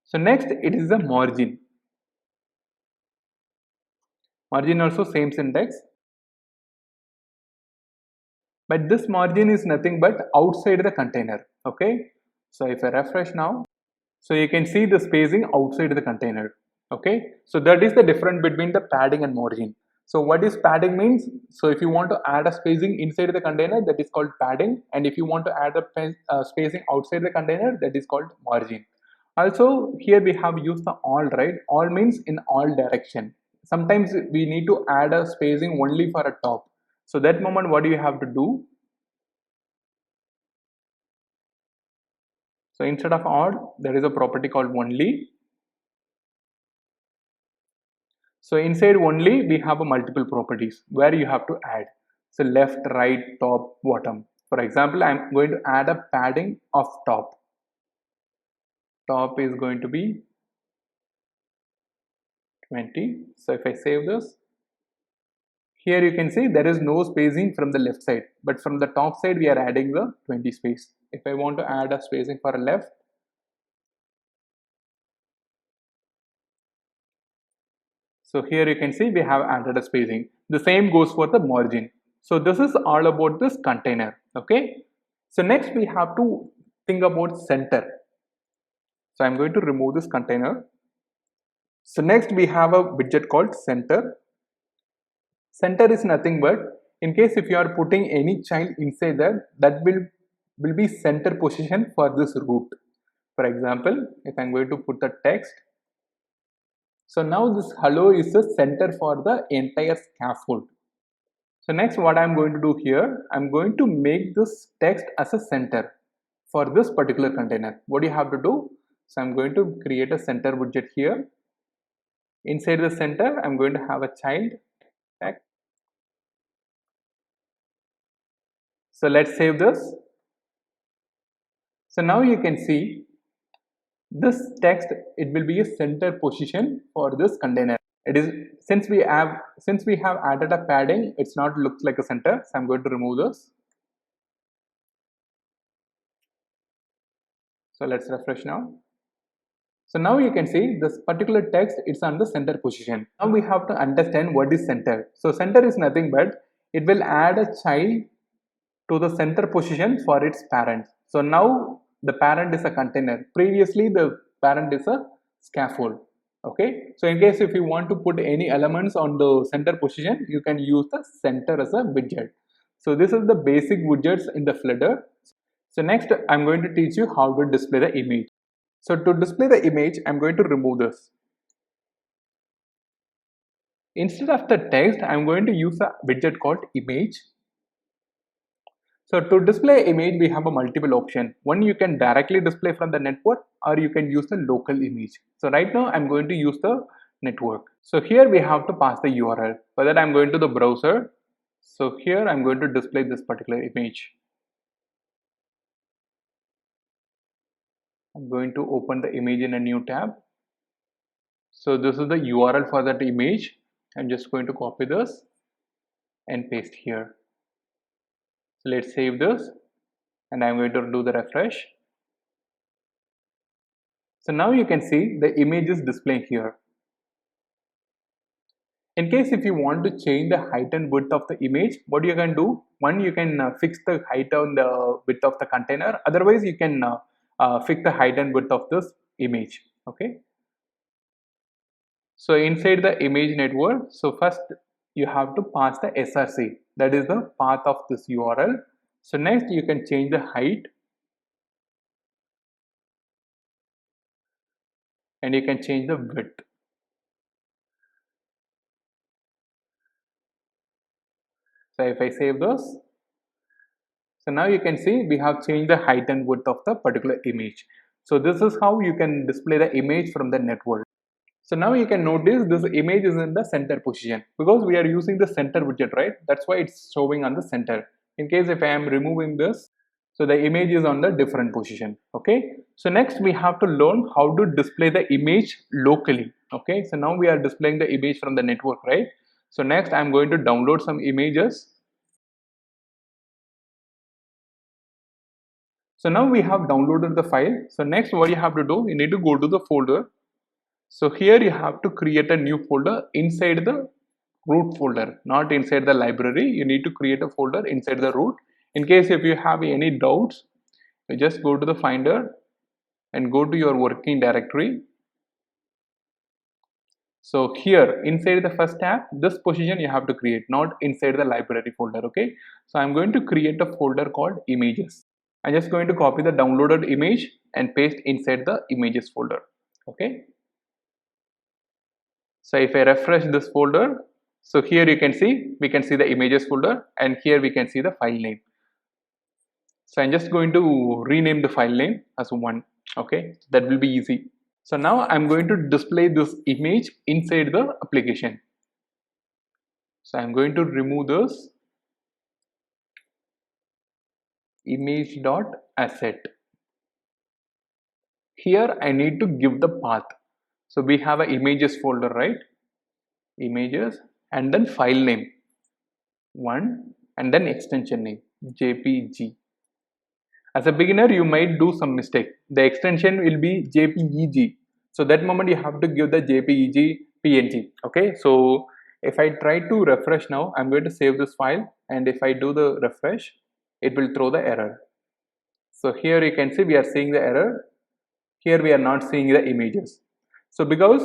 So next it is the margin. Margin also same syntax. But this margin is nothing but outside the container, okay? So if I refresh now, so you can see the spacing outside the container, okay? So that is the difference between the padding and margin. So what is padding means? So if you want to add a spacing inside the container, that is called padding, and if you want to add a spacing outside the container, that is called margin. Also here we have used the all, right? All means in all direction. Sometimes we need to add a spacing only for a top. So that moment what do you have to do? So instead of all, there is a property called only. So inside only we have a multiple properties where you have to add. So left, right, top, bottom. For example, I'm going to add a padding of top. Top is going to be 20. So if I save this, here you can see there is no spacing from the left side, but from the top side we are adding the 20 space. If I want to add a spacing for a left, so here you can see we have added a spacing. The same goes for the margin. So this is all about this container, okay? So next we have to think about center. So I'm going to remove this container. So next we have a widget called center. Center is nothing but in case if you are putting any child inside that will be center position for this root. For example, if I'm going to put the text, so now this hello is the center for the entire scaffold. So next what I'm going to do here, I'm going to make this text as a center for this particular container. What do you have to do? So I'm going to create a center widget here. Inside the center, I'm going to have a child text. So let's save this. So now you can see this text, it will be a center position for this container. It is since we have added a padding, it's not looks like a center. So I'm going to remove this. So let's refresh now. So now you can see this particular text, it's on the center position. Now we have to understand what is center. So center is nothing but it will add a child to the center position for its parent. So now the parent is a container. Previously the parent is a scaffold. Okay, so in case if you want to put any elements on the center position, you can use the center as a widget. So this is the basic widgets in the Flutter. So next I'm going to teach you how to display the image. So to display the image, I'm going to remove this. Instead of the text, I'm going to use a widget called image. So to display image, we have a multiple option. One, you can directly display from the network, or you can use the local image. So right now I'm going to use the network. So here we have to pass the URL. For that I'm going to the browser. So here I'm going to display this particular image. I'm going to open the image in a new tab. So this is the URL for that image. I'm just going to copy this and paste here. So let's save this and I'm going to do the refresh. So now you can see the image is displaying here. In case if you want to change the height and width of the image, what you can do, one, you can fix the height and the width of the container. Otherwise you can fix the height and width of this image. Okay. So inside the image network, so first you have to pass the src, that is the path of this URL. So next you can change the height and you can change the width. So if I save this, so now you can see we have changed the height and width of the particular image. So this is how you can display the image from the network. So now you can notice this image is in the center position because we are using the center widget, right? That's why it's showing on the center. In case if I am removing this, so the image is on the different position. Okay. So next we have to learn how to display the image locally. Okay. So now we are displaying the image from the network, right? So next I'm going to download some images. So now we have downloaded the file. So next what you have to do, you need to go to the folder. So here you have to create a new folder inside the root folder, not inside the library. You need to create a folder inside the root. In case if you have any doubts, you just go to the finder and go to your working directory. So here inside the first tab, this position you have to create, not inside the library folder. Okay. So I'm going to create a folder called images. I'm just going to copy the downloaded image and paste inside the images folder. Okay. So if I refresh this folder, so here we can see the images folder and here we can see the file name. So I'm just going to rename the file name as one. Okay, that will be easy. So now I'm going to display this image inside the application. So I'm going to remove this image.asset. Here I need to give the path. So we have an images folder, right? Images and then file name one and then extension name JPG. As a beginner you might do some mistake. The extension will be JPEG. So that moment you have to give the JPEG PNG. Okay, so if I try to refresh now, I'm going to save this file and if I do the refresh, it will throw the error. So here you can see we are seeing the error. Here we are not seeing the images. So because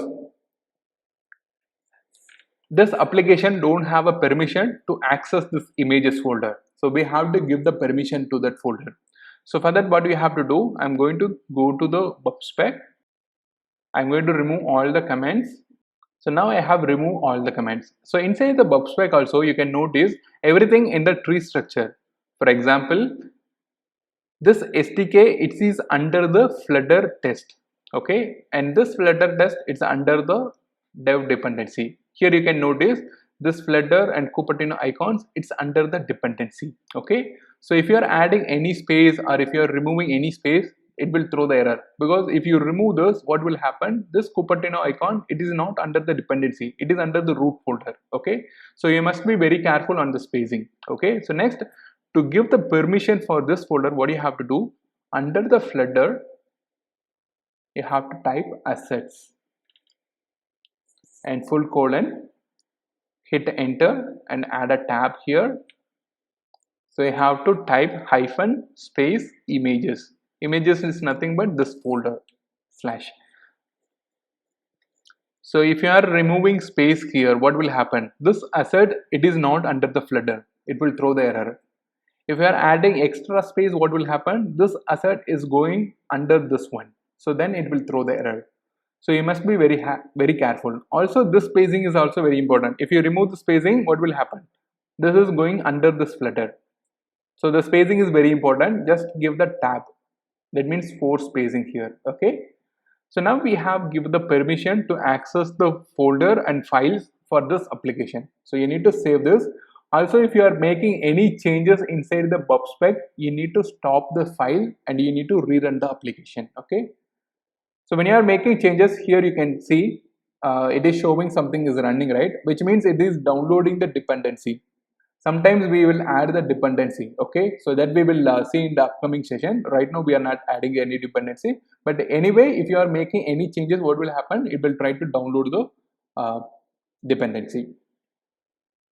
this application don't have a permission to access this images folder, so we have to give the permission to that folder. So for that what we have to do, I'm going to go to the spec. I'm going to remove all the comments. So now I have removed all the comments. So inside the bub spec also you can notice everything in the tree structure. For example, this SDK it is under the Flutter test. Okay, and this Flutter test it's under the dev dependency. Here you can notice this Flutter and Cupertino icons it's under the dependency. Okay, so if you are adding any space or if you are removing any space, it will throw the error, because if you remove this, what will happen, this Cupertino icon it is not under the dependency, it is under the root folder. Okay, so you must be very careful on the spacing. Okay, so next, to give the permission for this folder, what you have to do, under the Flutter you have to type assets and full colon. hit enter and add a tab here. So you have to type hyphen space images. Images is nothing but this folder slash. So if you are removing space here, what will happen? This asset, it is not under the Flutter. It will throw the error. If you are adding extra space, what will happen? This asset is going under this one. So then it will throw the error. So you must be very careful. Also, this spacing is also very important. If you remove the spacing, what will happen? This is going under this Flutter. So the spacing is very important. Just give the tab. That means 4 spacing here. Okay. So now we have given the permission to access the folder and files for this application. So you need to save this. Also, if you are making any changes inside the bub spec, you need to stop the file and you need to rerun the application. Okay. So when you are making changes here, you can see it is showing something is running, right? Which means it is downloading the dependency. Sometimes we will add the dependency, okay? So that we will see in the upcoming session. Right now we are not adding any dependency, but anyway, if you are making any changes, what will happen? It will try to download the dependency.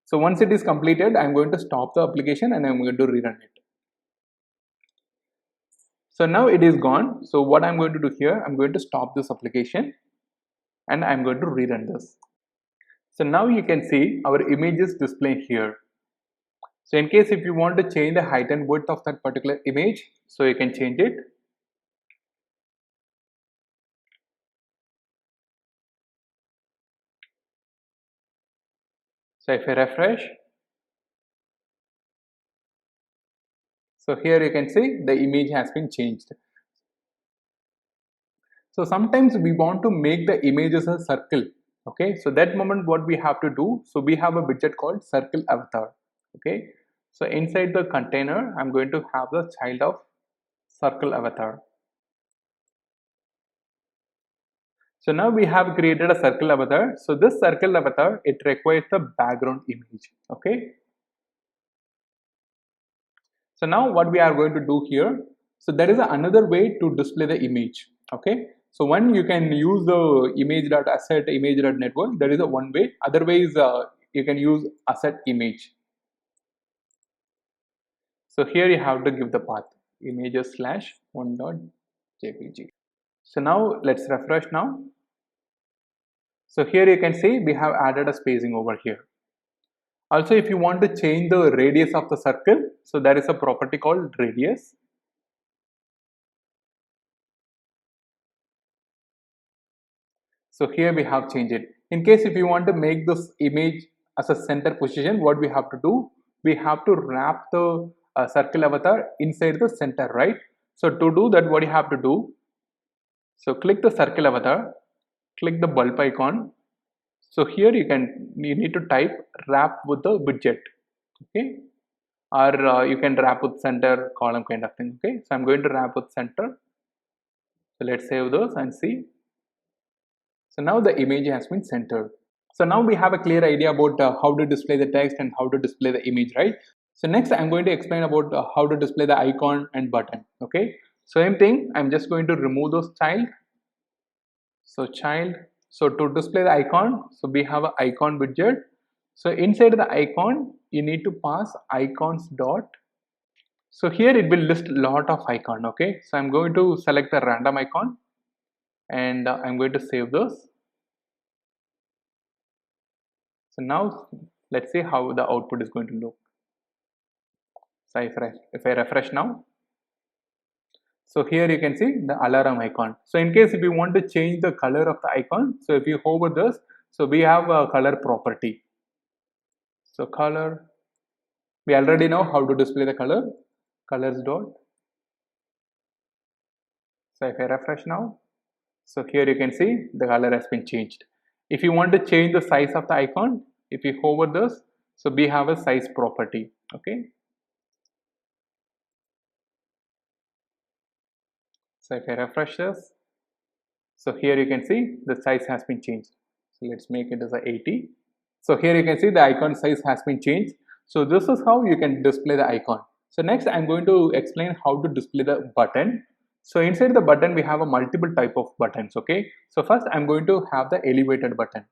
So once it is completed, I'm going to stop the application and I'm going to rerun it. So now it is gone. So what I'm going to do here, I'm going to stop this application and I'm going to rerun this. So now you can see our image is displayed here. So in case if you want to change the height and width of that particular image, so you can change it. So if I refresh, so here you can see the image has been changed. So sometimes we want to make the images a circle. Okay, so that moment what we have to do, so we have a widget called circle avatar. Okay, so inside the container, I'm going to have the child of circle avatar. So now we have created a circle avatar. So this circle avatar, it requires the background image. Okay. So now what we are going to do here, so there is another way to display the image. Okay. So one, you can use the image.asset, image.network. That is a one way. Otherwise, you can use asset image. So here you have to give the path images/1.jpg. So now let's refresh now. So here you can see we have added a spacing over here. Also, if you want to change the radius of the circle, so there is a property called radius. So here we have changed it. In case if you want to make this image as a center position, what we have to do? We have to wrap the circle avatar inside the center, right? So to do that, what you have to do? So click the circle avatar, click the bulb icon. So here you need to type wrap with the widget, okay? Or you can wrap with center column kind of thing, okay? So I'm going to wrap with center. So let's save those and see. So now the image has been centered. So now we have a clear idea about how to display the text and how to display the image, right? So next I'm going to explain about how to display the icon and button, okay? Same thing, I'm just going to remove those child. So child, so to display the icon, so we have an icon widget. So inside the icon, you need to pass icons dot. So here it will list a lot of icon, okay? So I'm going to select the random icon and I'm going to save those. So now let's see how the output is going to look. So if I refresh now, so here you can see the alarm icon. So in case if you want to change the color of the icon, so if you hover this, so we have a color property. So color, we already know how to display the color, colors dot. So if I refresh now, so here you can see the color has been changed. If you want to change the size of the icon, if you hover this, so we have a size property, okay? So if I refresh this, so here you can see the size has been changed. So let's make it as a 80. So here you can see the icon size has been changed. So this is how you can display the icon. So next I'm going to explain how to display the button. So inside the button we have a multiple type of buttons, okay? So first I'm going to have the elevated button.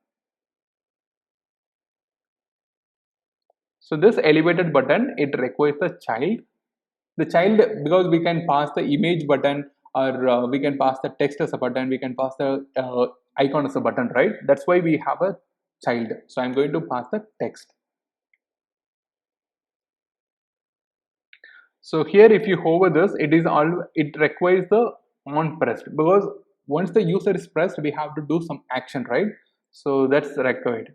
So this elevated button, it requires the child, because we can pass the image button, or we can pass the text as a button, we can pass the icon as a button, right? That's why we have a child. So I'm going to pass the text. So here if you hover this, it requires the on pressed, because once the user is pressed, we have to do some action, right? So that's required.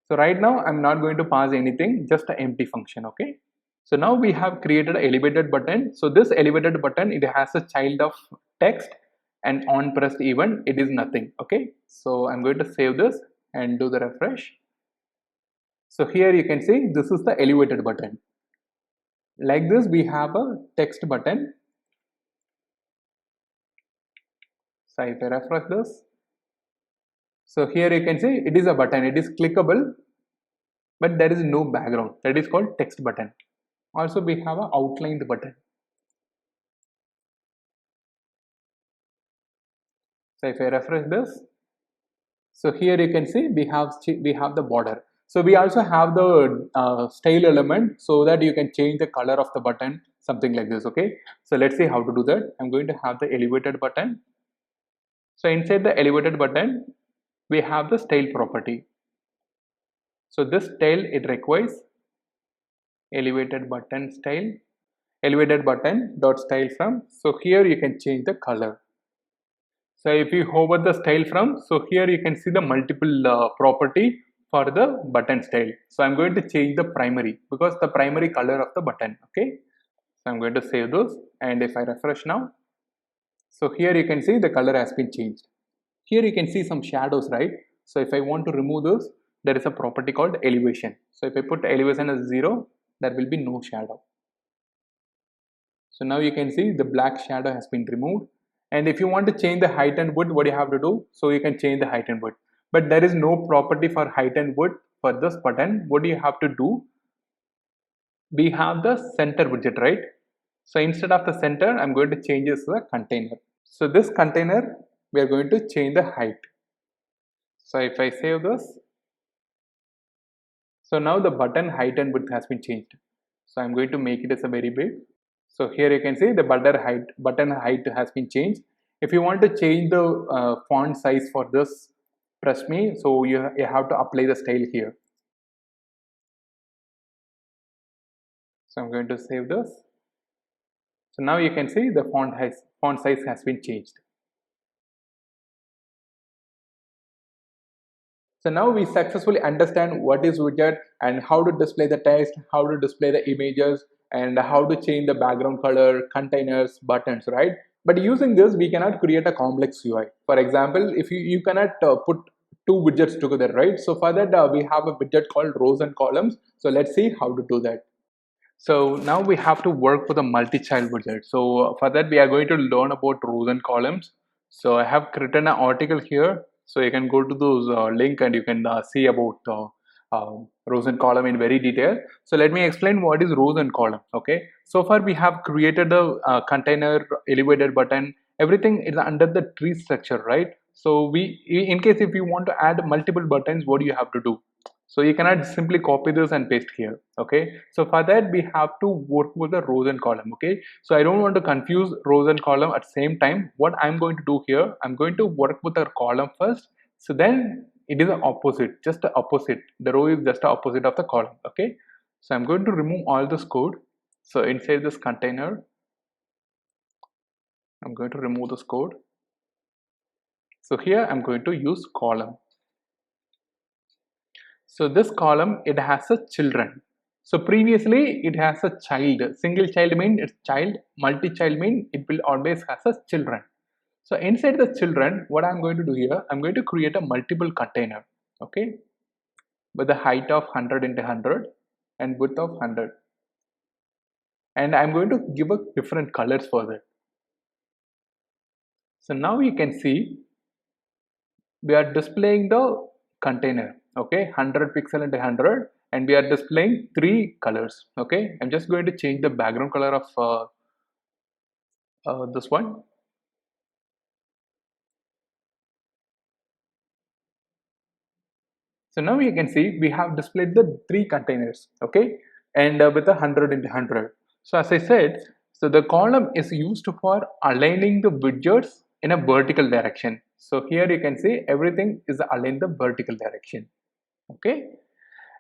So right now I'm not going to pass anything, just an empty function. Okay, so now we have created an elevated button. So this elevated button, it has a child of text, and on pressed event it is nothing. Okay, so I'm going to save this and do the refresh. So here you can see this is the elevated button. Like this we have a text button. So if I refresh this, so here you can see it is a button, it is clickable, but there is no background. That is called text button. Also we have a outlined button. So if I refresh this, so here you can see we have the border. So we also have the style element, so that you can change the color of the button, something like this. Okay, so let's see how to do that. I'm going to have the elevated button. So inside the elevated button, we have the style property. So this style, it requires elevated button style, elevated button dot style from. So here you can change the color. So if you hover the style from, so here you can see the multiple property for the button style. So I'm going to change the primary, because the primary color of the button. Okay, so I'm going to save those, and if I refresh now, so here you can see the color has been changed. Here you can see some shadows, right? So if I want to remove those, there is a property called elevation. So if I put elevation as 0, there will be no shadow. So now you can see the black shadow has been removed. And if you want to change the height and width, what you have to do? So you can change the height and width. But there is no property for height and width for this button. What do you have to do? We have the center widget, right? So instead of the center, I'm going to change this to the container. So this container, we are going to change the height. So if I save this, so now the button height and width has been changed. So I'm going to make it as a very big. So here you can see the button height has been changed. If you want to change the font size for this, press me. So you have to apply the style here. So I'm going to save this. So now you can see the font size has been changed. So now we successfully understand what is widget and how to display the text, how to display the images, and how to change the background color, containers, buttons, right? But using this, we cannot create a complex UI. For example, if you cannot put two widgets together, right? So for that, we have a widget called rows and columns. So let's see how to do that. So now we have to work with a multi-child widget. So for that, we are going to learn about rows and columns. So I have written an article here. So you can go to those link and you can see about rows and column in very detail. So let me explain what is rows and column. Okay. So far we have created the container, elevated button. Everything is under the tree structure, right? So in case if you want to add multiple buttons, what do you have to do? So you cannot simply copy this and paste here. Okay, so for that we have to work with the rows and column. Okay, so I don't want to confuse rows and column at the same time. What I'm going to do here, I'm going to work with the column first, so then it is the opposite, just the opposite. The row is just the opposite of the column. Okay, so I'm going to remove all this code. So inside this container, I'm going to remove this code. So here I'm going to use column. So this column, it has a children. So previously it has a child. Single child means it's child, multi-child means it will always has a children. So inside the children, what I'm going to do here, I'm going to create a multiple container. Okay, with the height of 100 into 100 and width of 100. And I'm going to give a different colors for that. So now you can see we are displaying the container. Okay, 100 pixel into 100, and we are displaying three colors. Okay, I'm just going to change the background color of this one. So now you can see we have displayed the three containers, okay, and with a 100 into 100. So as I said, so the column is used for aligning the widgets in a vertical direction. So here you can see everything is aligned the vertical direction, okay.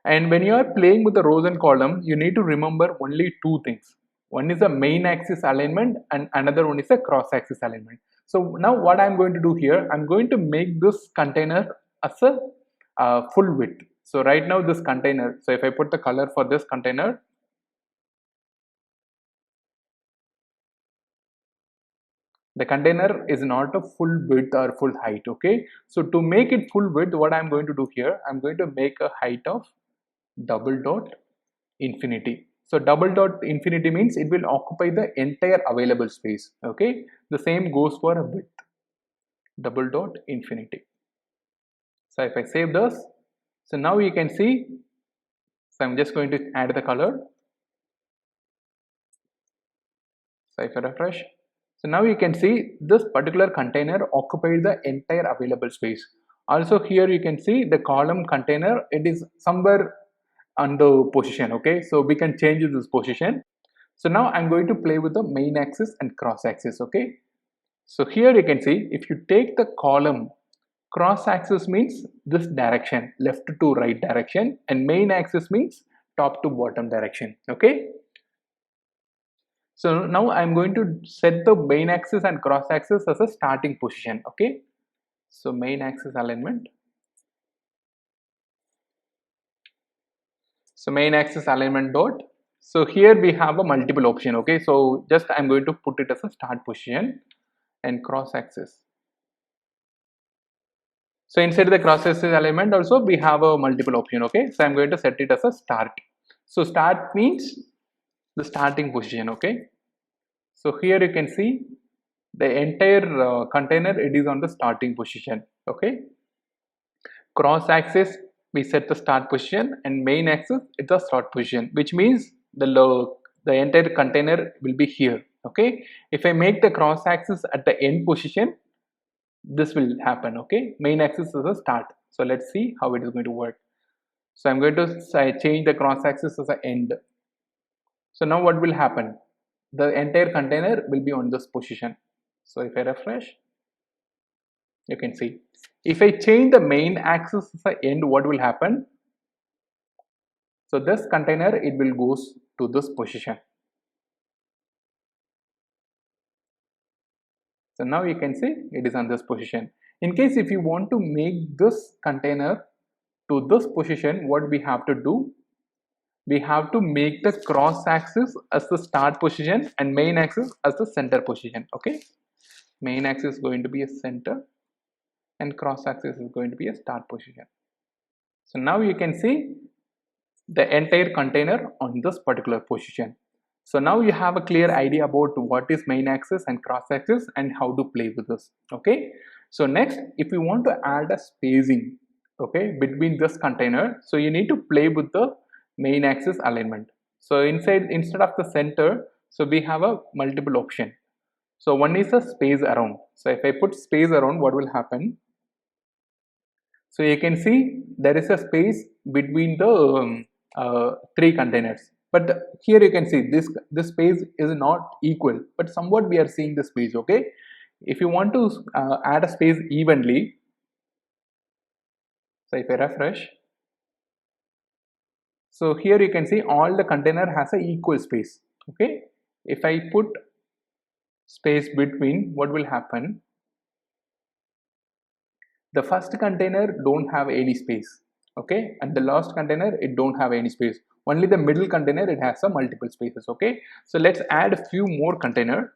And when you are playing with the rows and column, you need to remember only two things. One is a main axis alignment and another one is a cross axis alignment. So now what I'm going to do here, I'm going to make this container as a full width. So right now this container, so if I put the color for this container, the container is not a full width or full height, okay. So to make it full width, what I'm going to do here, I'm going to make a height of double dot infinity. So double dot infinity means it will occupy the entire available space, okay. The same goes for a width, double dot infinity. So if I save this, so now you can see, so I'm just going to add the color. So if I refresh, so now you can see this particular container occupies the entire available space. Also here you can see the column container, it is somewhere under position, okay. So we can change this position. So now I'm going to play with the main axis and cross axis, okay. So here you can see if you take the column, cross axis means this direction, left to right direction, and main axis means top to bottom direction, okay. So now I'm going to set the main axis and cross axis as a starting position, okay. So main axis alignment. So main axis alignment dot. So here we have a multiple option, okay. So just I'm going to put it as a start position and cross axis. So inside the cross axis element also we have a multiple option, okay. So I'm going to set it as a start. So start means the starting position, okay. So here you can see the entire container, it is on the starting position, okay. Cross axis we set the start position and main axis it's the start position, which means the entire container will be here, okay. If I make the cross axis at the end position, this will happen, okay. Main axis is a start. So let's see how it is going to work. So I'm going to change the cross axis as an end. So now what will happen, the entire container will be on this position. So if I refresh, you can see if I change the main axis as an end, what will happen, so this container it will goes to this position. So now you can see it is on this position. In case if you want to make this container to this position, what we have to do, we have to make the cross axis as the start position and main axis as the center position, okay. Main axis is going to be a center and cross axis is going to be a start position. So now you can see the entire container on this particular position. So now you have a clear idea about what is main axis and cross axis and how to play with this, okay. So next, if you want to add a spacing, okay, between this container, so you need to play with the main axis alignment. So instead of the center, so we have a multiple option. So one is a space around. So if I put space around, what will happen, so you can see there is a space between the three containers, but here you can see this space is not equal, but somewhat we are seeing the space, okay. If you want to add a space evenly, so if I refresh, so here you can see all the container has a equal space, okay. If I put space between, what will happen, the first container don't have any space, okay, and the last container it don't have any space, only the middle container it has some multiple spaces, okay. So let's add a few more container.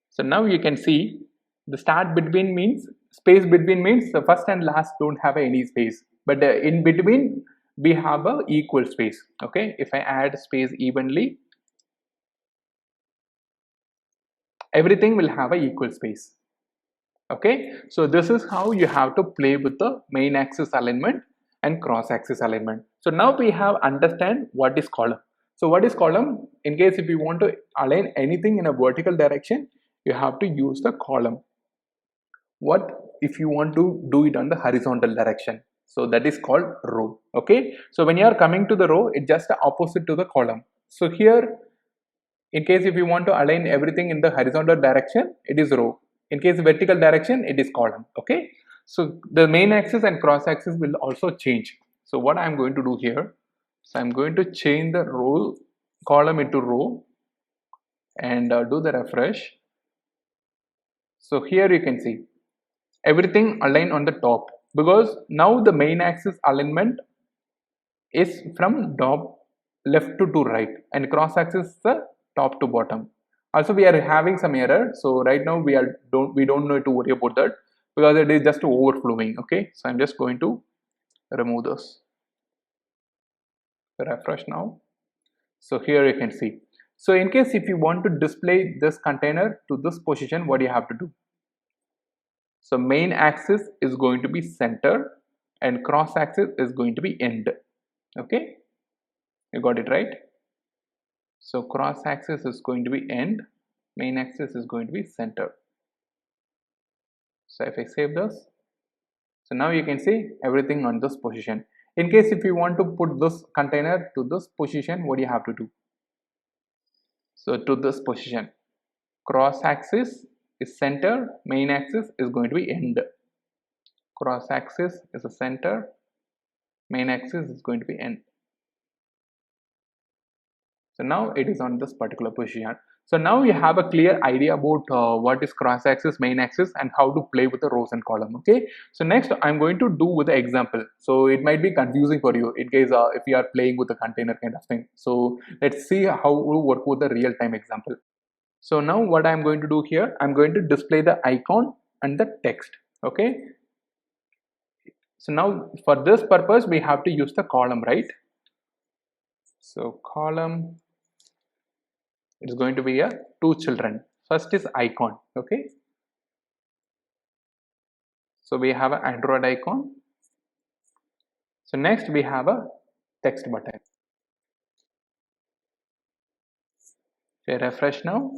So now you can see the start between means space between means the first and last don't have any space, but in between we have a equal space, okay. If I add space evenly, everything will have a equal space, okay. So this is how you have to play with the main axis alignment and cross axis alignment. So now we have understand what is column. So what is column, in case if you want to align anything in a vertical direction, you have to use the column. What if you want to do it on the horizontal direction? So that is called row. Okay, so when you are coming to the row, it's just the opposite to the column. So here, in case if you want to align everything in the horizontal direction, it is row. In case vertical direction, it is column. Okay, so the main axis and cross axis will also change. So what I'm going to do here, so I'm going to change the row column into row and do the refresh. So here you can see everything aligned on the top, because now the main axis alignment is from top left to right and cross axis is the top to bottom. Also we are having some error, so right now we don't need to worry about that because it is just overflowing. Okay, so I'm just going to remove this, refresh now. So here you can see, so in case if you want to display this container to this position, what do you have to do? So main axis is going to be center and cross axis is going to be end. Okay, you got it right. So cross axis is going to be end, main axis is going to be center. So if I save this, so now you can see everything on this position. In case if you want to put this container to this position, what do you have to do? So to this position, cross axis is center, main axis is going to be end. Cross axis is a center, main axis is going to be end. So now it is on this particular position. So now you have a clear idea about what is cross axis, main axis, and how to play with the rows and column. Okay, so next I'm going to do with the example. So it might be confusing for you in case if you are playing with a container kind of thing. So let's see how to work with the real-time example. So now what I'm going to do here, I'm going to display the icon and the text. Okay, so now for this purpose we have to use the column, right? So column, it's going to be a two children. First is icon. Okay, so we have an Android icon. So next we have a text button. So refresh now.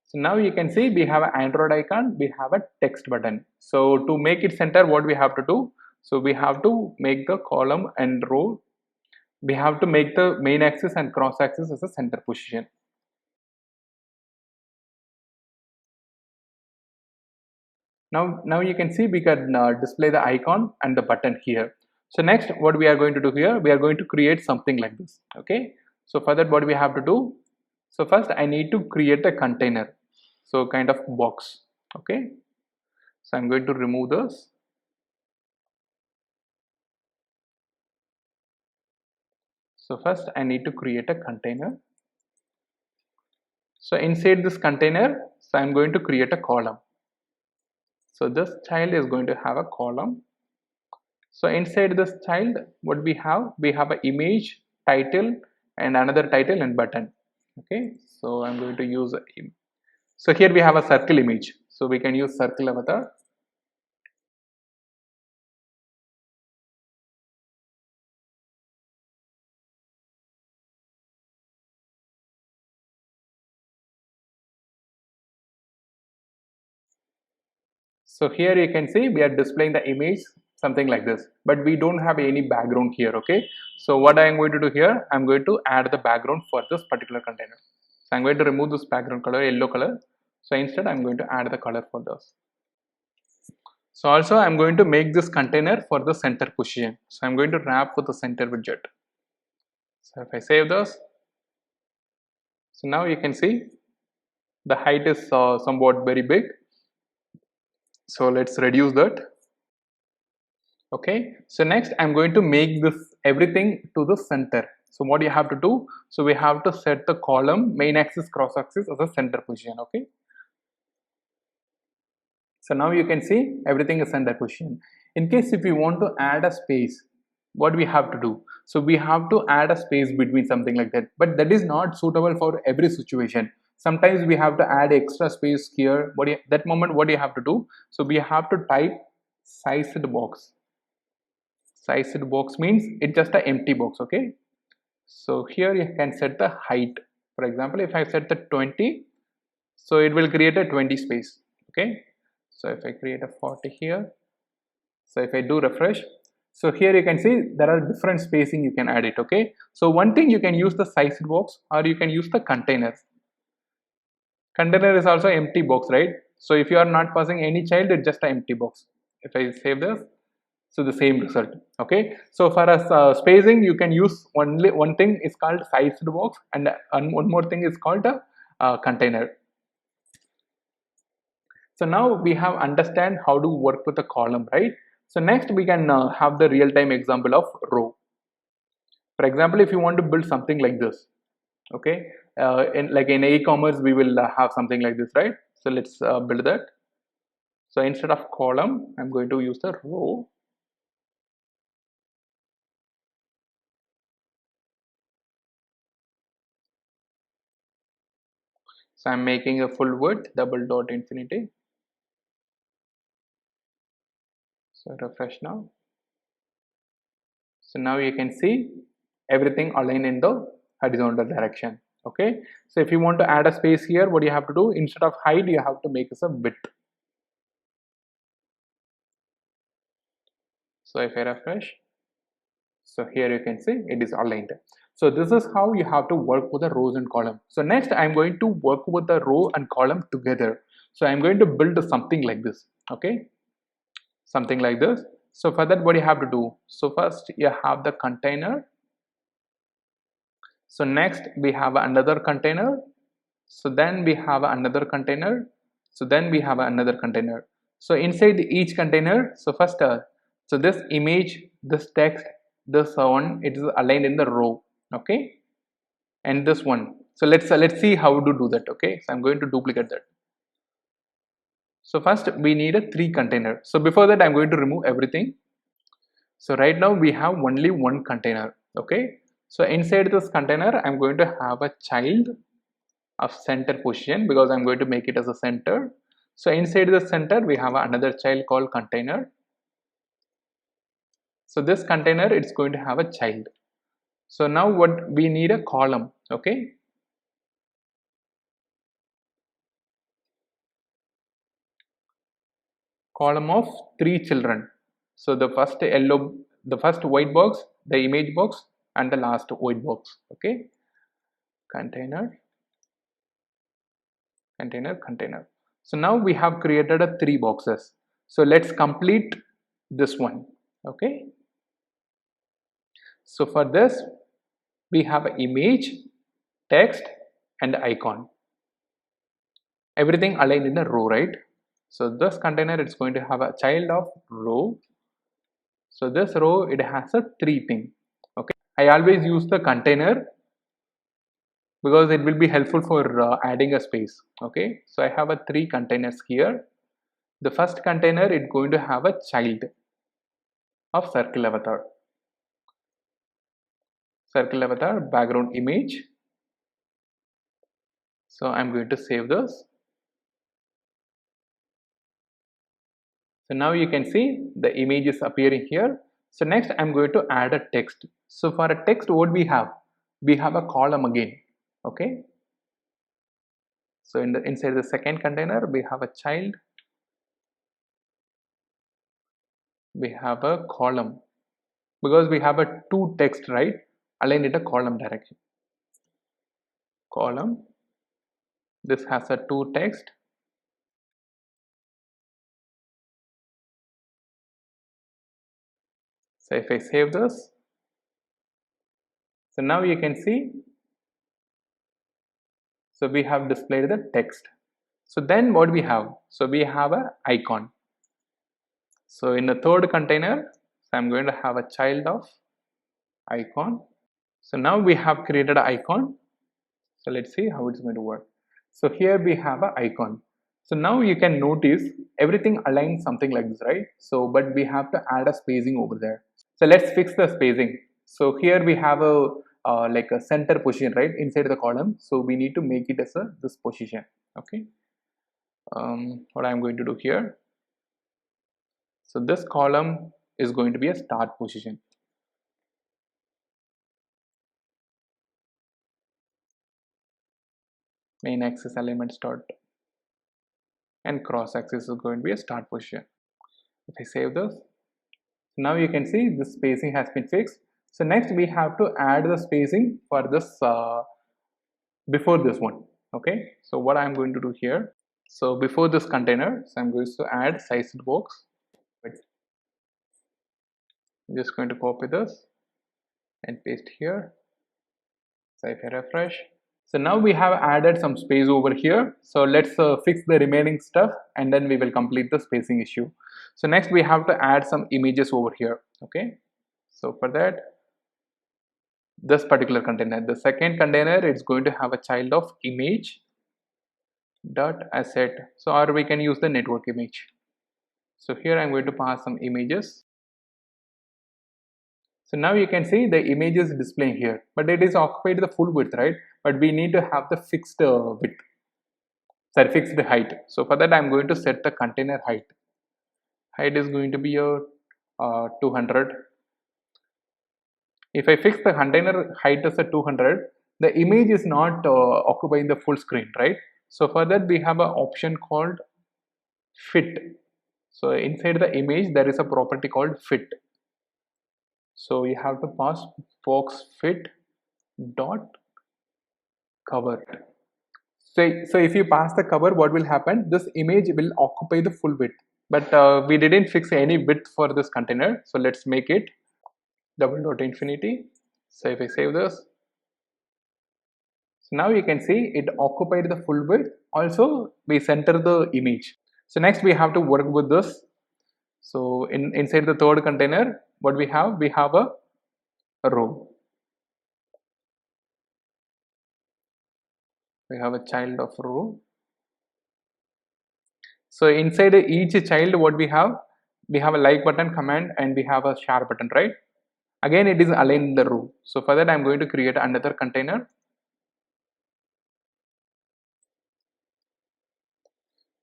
So now you can see we have an Android icon, we have a text button. So to make it center, what we have to do, so we have to make the column and row, we have to make the main axis and cross axis as a center position. Now you can see we can display the icon and the button here. So next what we are going to do here, we are going to create something like this. Okay, so for that what we have to do, so first I need to create a container, so kind of box. Okay, so I'm going to remove this. So first I need to create a container. So inside this container, so I'm going to create a column. So this child is going to have a column. So inside this child, what we have an image, title, and another title and button. Okay, so I'm going to use so here we have a circle image, so we can use circle avatar. So here you can see we are displaying the image something like this, but we don't have any background here. Okay, so what I am going to do here, I'm going to add the background for this particular container. So I'm going to remove this background color, yellow color. So instead I'm going to add the color for this. So also I'm going to make this container for the center position. So I'm going to wrap with the center widget. So if I save this, so now you can see the height is somewhat very big. So let's reduce that. Okay, so next I'm going to make this everything to the center. So what you have to do, so we have to set the column, main axis, cross axis as a center position. Okay, so now you can see everything is center position. In case if you want to add a space, what we have to do, so we have to add a space between something like that, but that is not suitable for every situation. Sometimes we have to add extra space here. That moment what you have to do, so we have to type sized box. Sized box means it's just an empty box. Okay, so here you can set the height. For example, if I set the 20, So it will create a 20 space. Okay, so if I create a 40 here, so if I do refresh, so here you can see there are different spacing you can add it. Okay, so one thing, you can use the sized box or you can use the container. Container is also empty box, right? So if you are not passing any child, it's just an empty box. If I save this, so the same result. Okay, so for us spacing, you can use only one thing is called sized box, and one more thing is called a container. So now we have understand how to work with a column, right? So next we can have the real-time example of row. For example, if you want to build something like this, okay, like in e-commerce, we will have something like this, right? So let's build that. So instead of column, I'm going to use the row. So I'm making a full width, double dot infinity. So refresh now. So now you can see everything aligned in the horizontal direction. Okay. So if you want to add a space here, what you have to do, instead of height, you have to make this a width. So if I refresh, so here you can see it is aligned. So this is how you have to work with the rows and column. So next I'm going to work with the row and column together. So I'm going to build something like this. Okay, something like this. So for that, what you have to do, so first you have the container. So next we have another container. So then we have another container. So then we have another container. So inside each container, so first so this image, this text, this one, it is aligned in the row. Okay, and this one, so let's see how to do that. Okay, so I'm going to duplicate that. So first we need a 3 container. So before that, I'm going to remove everything. So right now we have only one container. Okay, so inside this container, I'm going to have a child of center position because I'm going to make it as a center. So inside the center, we have another child called container. So this container, it's going to have a child. So now what we need, a column. Okay, column of 3 children. So the first yellow, the first white box, the image box, and the last white box. Okay, container, container, container. So now we have created a 3 boxes. So let's complete this one. Okay, so for this we have an image, text, and icon. Everything aligned in a row, right? So this container, it's going to have a child of row. So this row, it has a 3 thing. Okay, I always use the container because it will be helpful for adding a space. Okay, so I have a 3 containers here. The first container, it's going to have a child of circle avatar. Circle avatar background image. So I'm going to save this. So now you can see the image is appearing here. So next I'm going to add a text. So for a text, what we have? We have a column again. Okay. So inside the second container, we have a child. We have a column because we have a 2 text, right? Align it a column direction. Column. This has a 2 text. So if I save this, so now you can see, so we have displayed the text. So then what we have? So we have a icon. So in the third container, so I'm going to have a child of icon. So now we have created an icon. So let's see how it's going to work. So here we have an icon. So now you can notice everything aligns something like this, right? So but we have to add a spacing over there. So let's fix the spacing. So here we have a like a center position, right, inside the column. So we need to make it as a this position. Okay. What I'm going to do here. So this column is going to be a start position. Main axis element start. and cross axis is going to be a start position. If I save this, now you can see the spacing has been fixed. So next we have to add the spacing for this before this one. Okay, so what I'm going to do here, so before this container, so I'm going to add sized box. I'm just going to copy this and paste here. So if I refresh, so now we have added some space over here. So let's fix the remaining stuff and then we will complete the spacing issue. So next we have to add some images over here. Okay, so for that, this particular container, the second container, it's going to have a child of image dot asset. So or we can use the network image. So here I'm going to pass some images. So now you can see the image is displaying here, but it is occupied the full width, right? But we need to have the fixed width, sorry, fixed height. So for that I'm going to set the container height. Height is going to be a 200. If I fix the container height as a 200, the image is not occupying the full screen, right? So for that we have an option called fit. So inside the image there is a property called fit. So you have to pass box fit dot cover. So if you pass the cover, what will happen? This image will occupy the full width, but we didn't fix any width for this container. So let's make it double dot infinity. So if I save this, so now you can see it occupied the full width. Also we center the image. So next we have to work with this. So inside the third container, what we have a row. We have a child of row. So inside each child, what we have a like button command and we have a share button, right? Again it is aligned the row. So for that I'm going to create another container.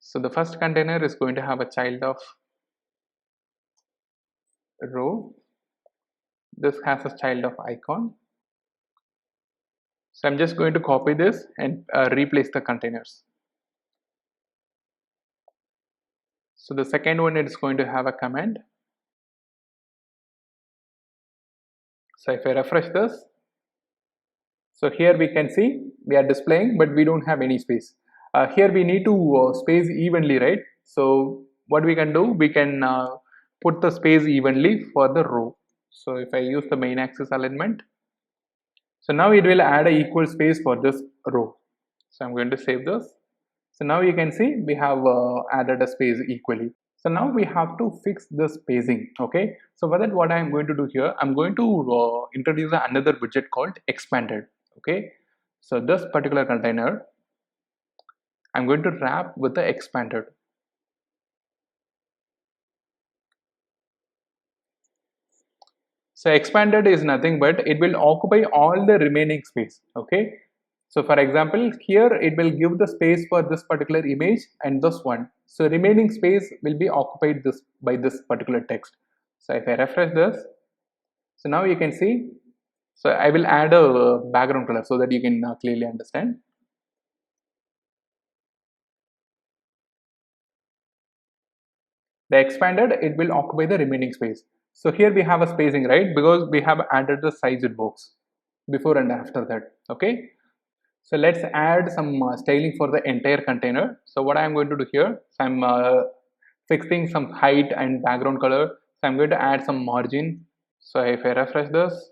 So the first container is going to have a child of row. This has a child of icon. So I'm just going to copy this and replace the containers. So the second one is going to have a command. So if I refresh this, so here we can see we are displaying, but we don't have any space. Here we need to space evenly, right? So what we can do, we can put the space evenly for the row. So if I use the main axis alignment, so now it will add a equal space for this row. So I'm going to save this. So now you can see we have added a space equally. So now we have to fix the spacing. Okay, so for that what I'm going to do here, I'm going to introduce another widget called expanded. Okay, so this particular container I'm going to wrap with the expanded. So expanded is nothing but it will occupy all the remaining space. Okay, so for example here it will give the space for this particular image and this one. So remaining space will be occupied by this particular text. So if I refresh this, so now you can see, so I will add a background color so that you can clearly understand. The expanded, it will occupy the remaining space. So here we have a spacing, right? Because we have added the sized box before and after that. Okay, so let's add some styling for the entire container. So what I'm going to do here, so I'm fixing some height and background color. So I'm going to add some margin. So if I refresh this,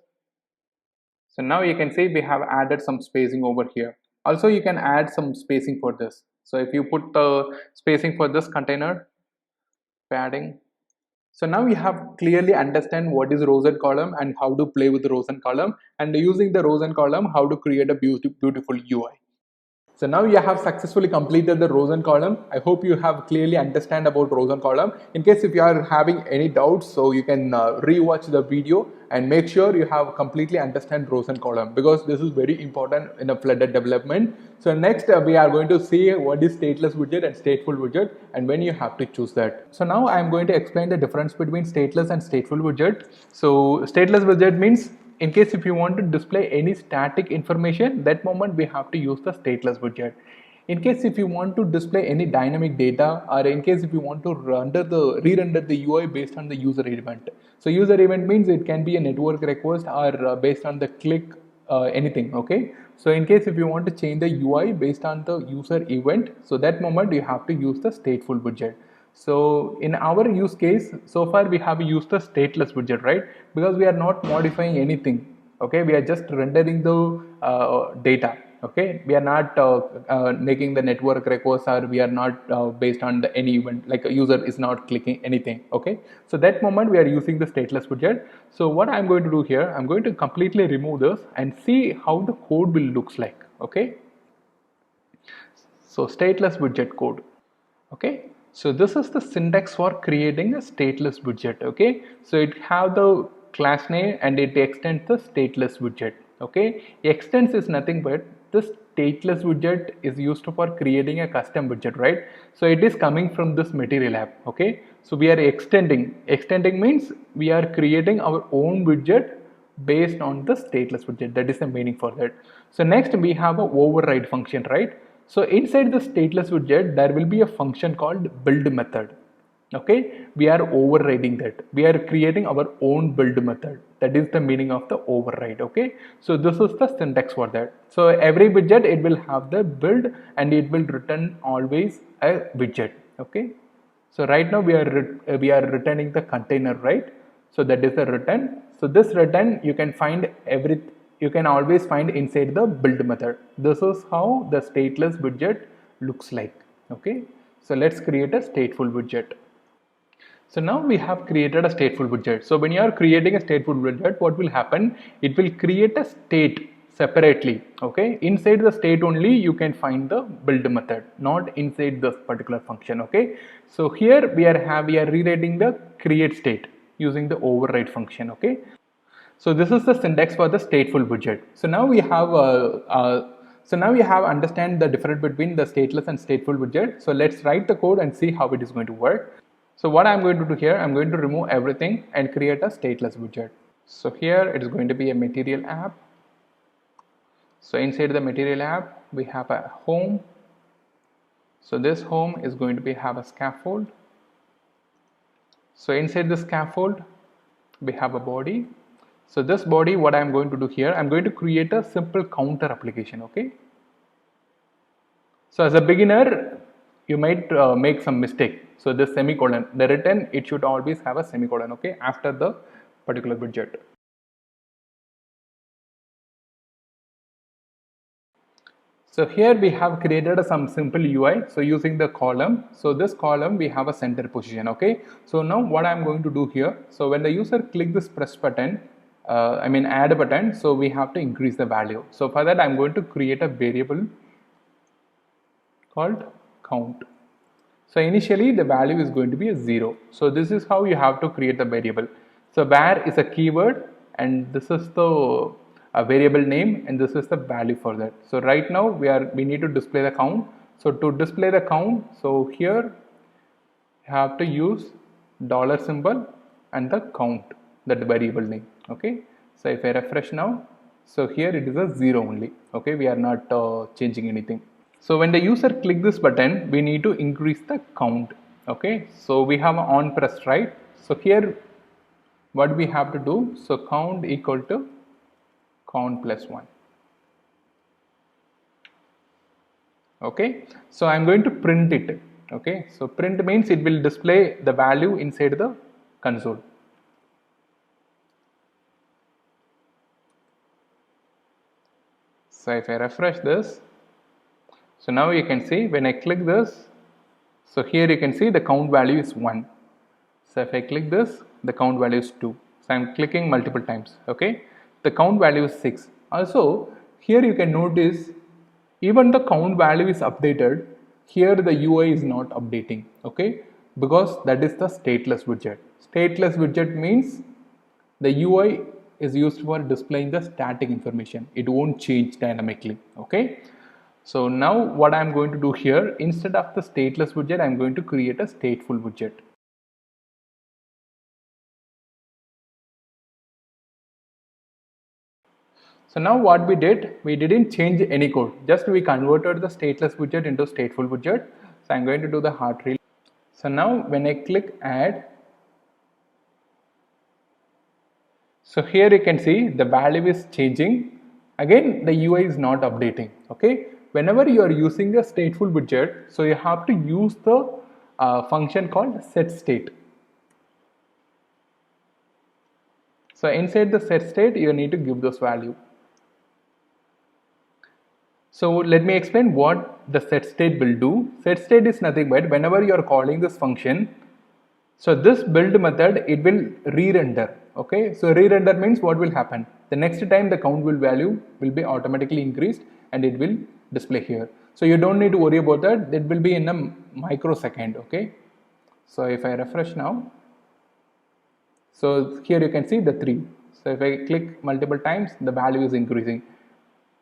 so now you can see we have added some spacing over here. Also you can add some spacing for this. So if you put the spacing for this container, padding. So now you have clearly understand what is rows and column and how to play with the rows and column, and using the rows and column how to create a beautiful UI. So now you have successfully completed the rows and column. I hope you have clearly understand about rows and column. In case if you are having any doubts, so you can rewatch the video and make sure you have completely understand rows and column, because this is very important in a Flutter development. So next we are going to see what is stateless widget and stateful widget and when you have to choose that. So now I am going to explain the difference between stateless and stateful widget. So stateless widget means in case if you want to display any static information, that moment we have to use the stateless widget. In case if you want to display any dynamic data, or in case if you want to re-render the UI based on the user event. So user event means it can be a network request or based on the click, anything. Okay. So in case if you want to change the UI based on the user event, so that moment you have to use the stateful widget. So in our use case, so far we have used the stateless widget, right? Because we are not modifying anything. Okay, we are just rendering the data. Okay, we are not making the network request, or we are not based on the any event, like a user is not clicking anything. Okay, so that moment we are using the stateless widget. So what I'm going to do here, I'm going to completely remove this and see how the code will looks like. Okay, so stateless widget code. Okay, so this is the syntax for creating a stateless widget. Okay, so it have the class name and it extends the stateless widget. Okay, extends is nothing but this stateless widget is used for creating a custom widget, right? So it is coming from this material app. Okay, so we are extending means we are creating our own widget based on the stateless widget. That is the meaning for that. So next we have a override function, right? So inside the stateless widget there will be a function called build method. Okay, we are overriding that. We are creating our own build method. That is the meaning of the override. Okay, so this is the syntax for that. So every widget it will have the build and it will return always a widget. Okay, so right now we are returning the container, right? So that is the return. So this return you can find you can always find inside the build method. This is how the stateless widget looks like. Okay, so let's create a stateful widget. So now we have created a stateful widget. So when you are creating a stateful widget, what will happen? It will create a state separately. Okay, inside the state only you can find the build method, not inside this particular function. Okay, so here we are rewriting the create state using the override function. Okay, so this is the syntax for the stateful widget. So now we have understand the difference between the stateless and stateful widget. So let's write the code and see how it is going to work. So what I'm going to do here, I'm going to remove everything and create a stateless widget. So here it is going to be a material app. So inside the material app, we have a home. So this home is going to have a scaffold. So inside the scaffold, we have a body. So this body, what I'm going to do here, I'm going to create a simple counter application. Okay. So as a beginner, you might make some mistake. So this semicolon, the return, it should always have a semicolon. Okay, after the particular widget. So here we have created some simple UI. So using the column, so this column we have a center position. Okay, so now what I'm going to do here, so when the user click this press button, add button, so we have to increase the value. So for that I'm going to create a variable called count. So initially the value is going to be a 0. So this is how you have to create the variable. So var is a keyword and this is the variable name and this is the value for that. So right now we need to display the count. So to display the count, so here you have to use dollar symbol and the count, that variable name. Okay, so if I refresh now, so here it is a 0 only. Okay, we are not changing anything. So when the user click this button, we need to increase the count. Okay, so we have on press, right? So here what we have to do, so count equal to count plus 1. Okay, so I'm going to print it. Okay, so print means it will display the value inside the console. So if I refresh this, so now you can see when I click this, so here you can see the count value is 1. So if I click this, the count value is 2. So I'm clicking multiple times. Okay, the count value is 6. Also here you can notice even the count value is updated, here the UI is not updating. Okay, because that is the stateless widget. Stateless widget means the UI is used for displaying the static information. It won't change dynamically. Okay, so now what I'm going to do here, instead of the stateless widget, I'm going to create a stateful widget. So now what we didn't change any code, just we converted the stateless widget into stateful widget. So I'm going to do the hard release. So now when I click add, so here you can see the value is changing. Again, the UI is not updating. Okay, whenever you are using a stateful widget, so you have to use the function called set state. So inside the set state, you need to give this value. So let me explain what the set state will do. Set state is nothing but whenever you are calling this function, so this build method, it will re-render. Okay, so re-render means what will happen? The next time the count value will be automatically increased and it will display here. So you don't need to worry about that. It will be in a microsecond. Okay, so if I refresh now, so here you can see the 3. So if I click multiple times, the value is increasing.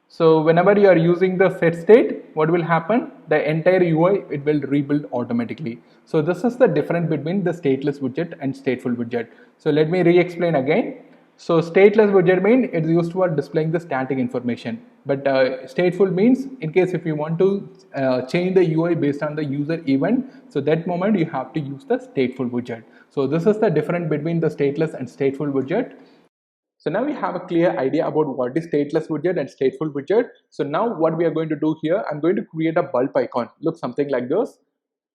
So whenever you are using the set state, what will happen? The entire UI, it will rebuild automatically. So this is the difference between the stateless widget and stateful widget. So let me re-explain again. So stateless widget means it's used for displaying the static information. But stateful means in case if you want to change the UI based on the user event, so that moment you have to use the stateful widget. So this is the difference between the stateless and stateful widget. So now we have a clear idea about what is stateless widget and stateful widget. So now what we are going to do here, I'm going to create a bulb icon. Look something like this.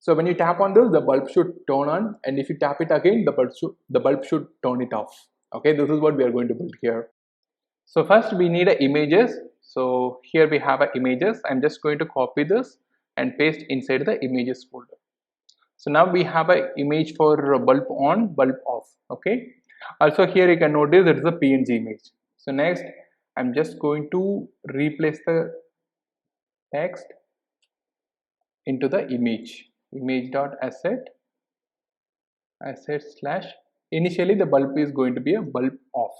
So when you tap on this, the bulb should turn on, and if you tap it again, the bulb should turn it off. Okay, this is what we are going to build here. So first we need images. So here we have images. I'm just going to copy this and paste inside the images folder. So now we have an image for bulb on, bulb off. Okay. Also here you can notice it is a PNG image. So next I'm just going to replace the text into the image.asset slash, initially the bulb is going to be a bulb off.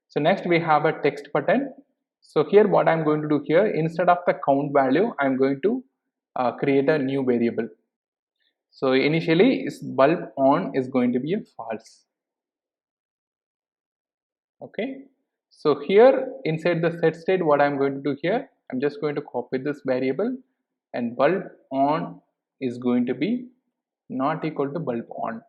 So next we have a text button. So here what I'm going to do here, instead of the count value, I'm going to create a new variable. So initially bulb on is going to be a false. Okay, so here inside the set state, what I'm going to do here, I'm just going to copy this variable, and bulb on is going to be not equal to bulb on.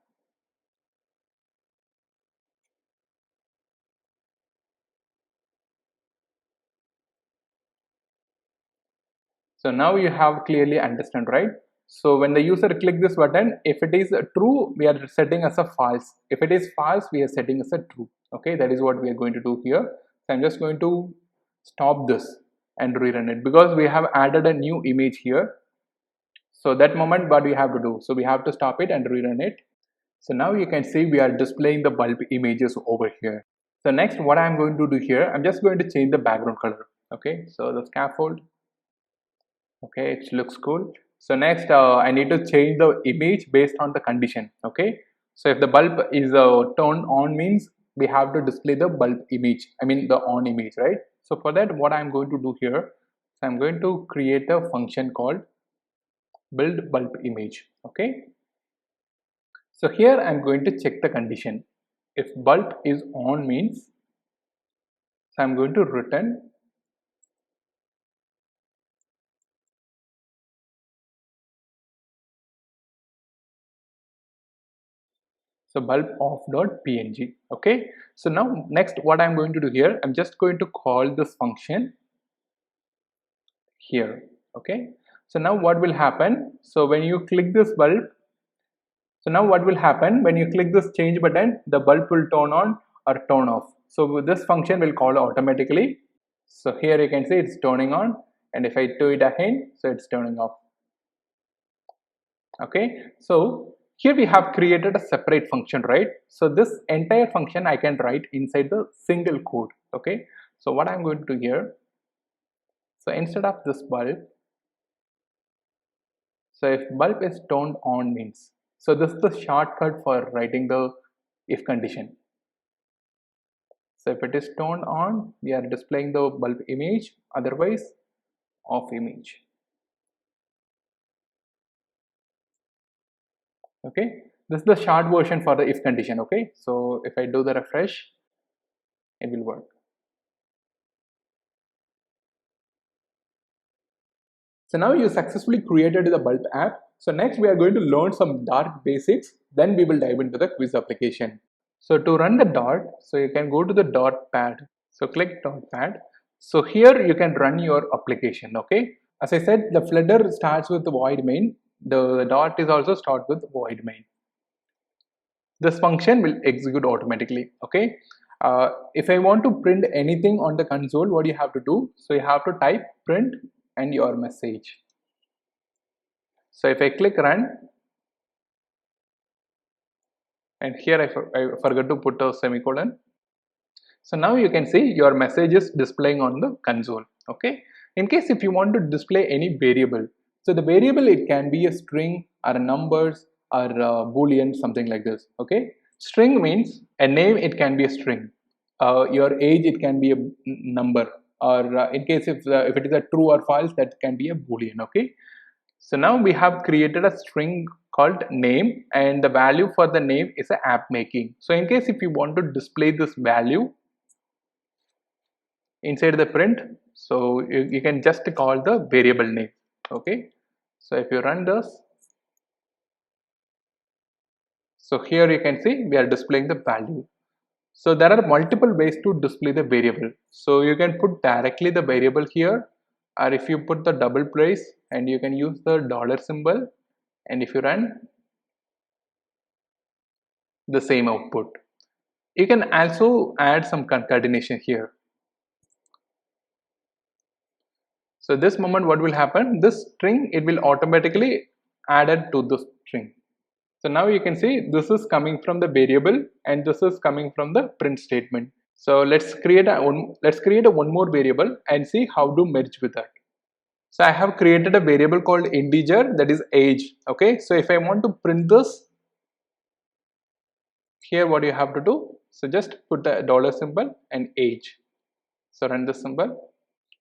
So now you have clearly understand, right? So when the user click this button, if it is true, we are setting as a false. If it is false, we are setting as a true. Okay, that is what we are going to do here. So I'm just going to stop this and rerun it because we have added a new image here. So that moment what we have to do, so we have to stop it and rerun it. So now you can see we are displaying the bulb images over here. So next what I'm going to do here, I'm just going to change the background color. Okay, so the scaffold, okay, it looks cool. So next I need to change the image based on the condition. Okay, so if the bulb is turned on means we have to display the bulb image, I mean the on image, right? So for that what I'm going to do here, so I'm going to create a function called build bulb image. Okay, so here I'm going to check the condition. If bulb is on means, so I'm going to return so bulb off.png. Okay, so now next what I'm going to do here, I'm just going to call this function here. Okay, so now what will happen, so when you click this bulb, so now what will happen when you click this change button, the bulb will turn on or turn off. So this function will call automatically. So here you can see it's turning on, and if I do it again, so it's turning off. Okay, so here we have created a separate function, right? So this entire function I can write inside the single code. Okay, so what I'm going to do here, so instead of this bulb, so if bulb is turned on means, so this is the shortcut for writing the if condition. So if it is turned on, we are displaying the bulb image, otherwise off image. Okay, This is the short version for the if condition. Okay, so if I do the refresh, it will work. So now you successfully created the bulb app. So next we are going to learn some Dart basics. Then we will dive into the quiz application. So to run the Dart, so you can go to the Dart pad. So click Dart pad. So here you can run your application. Okay. As I said, the Flutter starts with the void main. The Dart is also start with void main. This function will execute automatically. Okay. If I want to print anything on the console, what do you have to do? So you have to type print and your message. So if I click run, and here I forgot to put a semicolon. So now you can see your message is displaying on the console. Okay. In case if you want to display any variable, so the variable, it can be a string or a numbers or a boolean, something like this. Okay. String means a name, it can be a string. Your age, it can be a number, or in case if it is a true or false, that can be a boolean. Okay. So now we have created a string called name, and the value for the name is a AppMaking. So in case if you want to display this value inside the print, so you can just call the variable name. Okay. So if you run this, so here you can see we are displaying the value. So there are multiple ways to display the variable. So you can put directly the variable here, or if you put the double brace, and you can use the dollar symbol, and if you run, the same output. You can also add some concatenation here. So this moment what will happen, this string, it will automatically added to the string. So now you can see this is coming from the variable and this is coming from the print statement. So let's create a one more variable and see how to merge with that. So I have created a variable called integer, that is age. Okay, so if I want to print this, here what you have to do, so just put the dollar symbol and age. So run the symbol.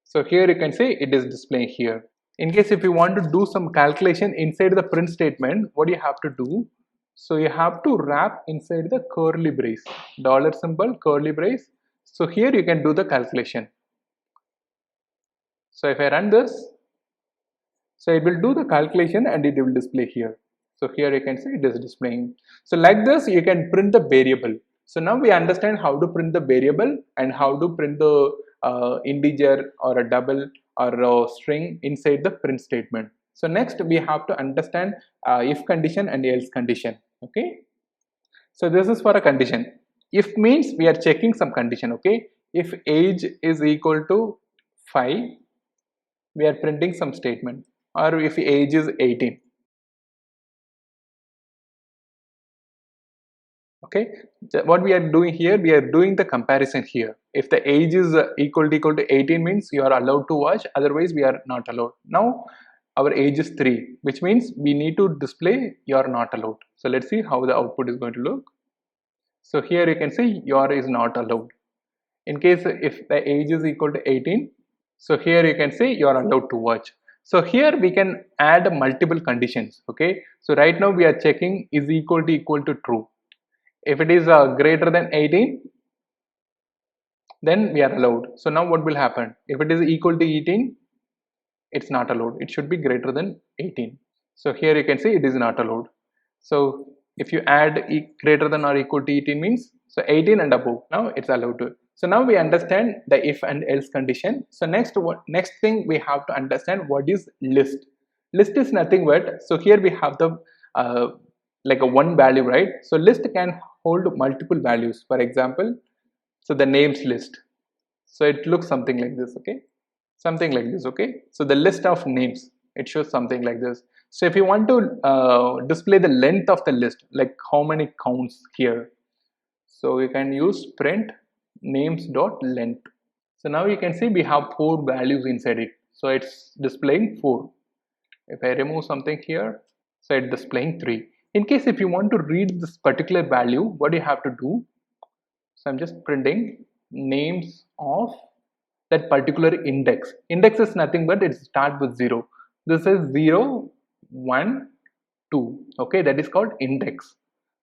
So here you can see it is displaying here. In case if you want to do some calculation inside the print statement, what you have to do? So you have to wrap inside the curly brace, dollar symbol, curly brace. So here you can do the calculation. So if I run this, so it will do the calculation and it will display here. So here you can see it is displaying. So like this you can print the variable. So now we understand how to print the variable and how to print the integer or a double or a string inside the print statement. So next we have to understand if condition and else condition. Okay. So this is for a condition. If means we are checking some condition. Okay. If age is equal to 5, we are printing some statement, or if age is 18. Okay, what we are doing here, we are doing the comparison here. If the age is equal to 18 means you are allowed to watch, otherwise we are not allowed. Now our age is 3, which means we need to display you are not allowed. So let's see how the output is going to look. So here you can see your is not allowed. In case if the age is equal to 18, so here you can see you are allowed to watch. So here we can add multiple conditions. Okay, so right now we are checking is equal to true. If it is greater than 18, then we are allowed. So now what will happen? If it is equal to 18, it's not allowed. It should be greater than 18. So here you can see it is not allowed. So if you add greater than or equal to 18 means, so 18 and above, now it's allowed to. So now we understand the if and else condition. So next thing we have to understand what is list. List is nothing but, so here we have the like a one value, right? So list can hold multiple values. For example, so the names list, so it looks something like this. Okay, something like this. Okay, so the list of names, it shows something like this. So if you want to display the length of the list, like how many counts here, so you can use print names dot length. So now you can see we have 4 values inside it, so it's displaying 4. If I remove something here, so it's displaying 3. In case if you want to read this particular value, what do you have to do? So I'm just printing names of that particular index. Index is nothing but it starts with 0. This is 0, 1, 2. Okay, that is called index.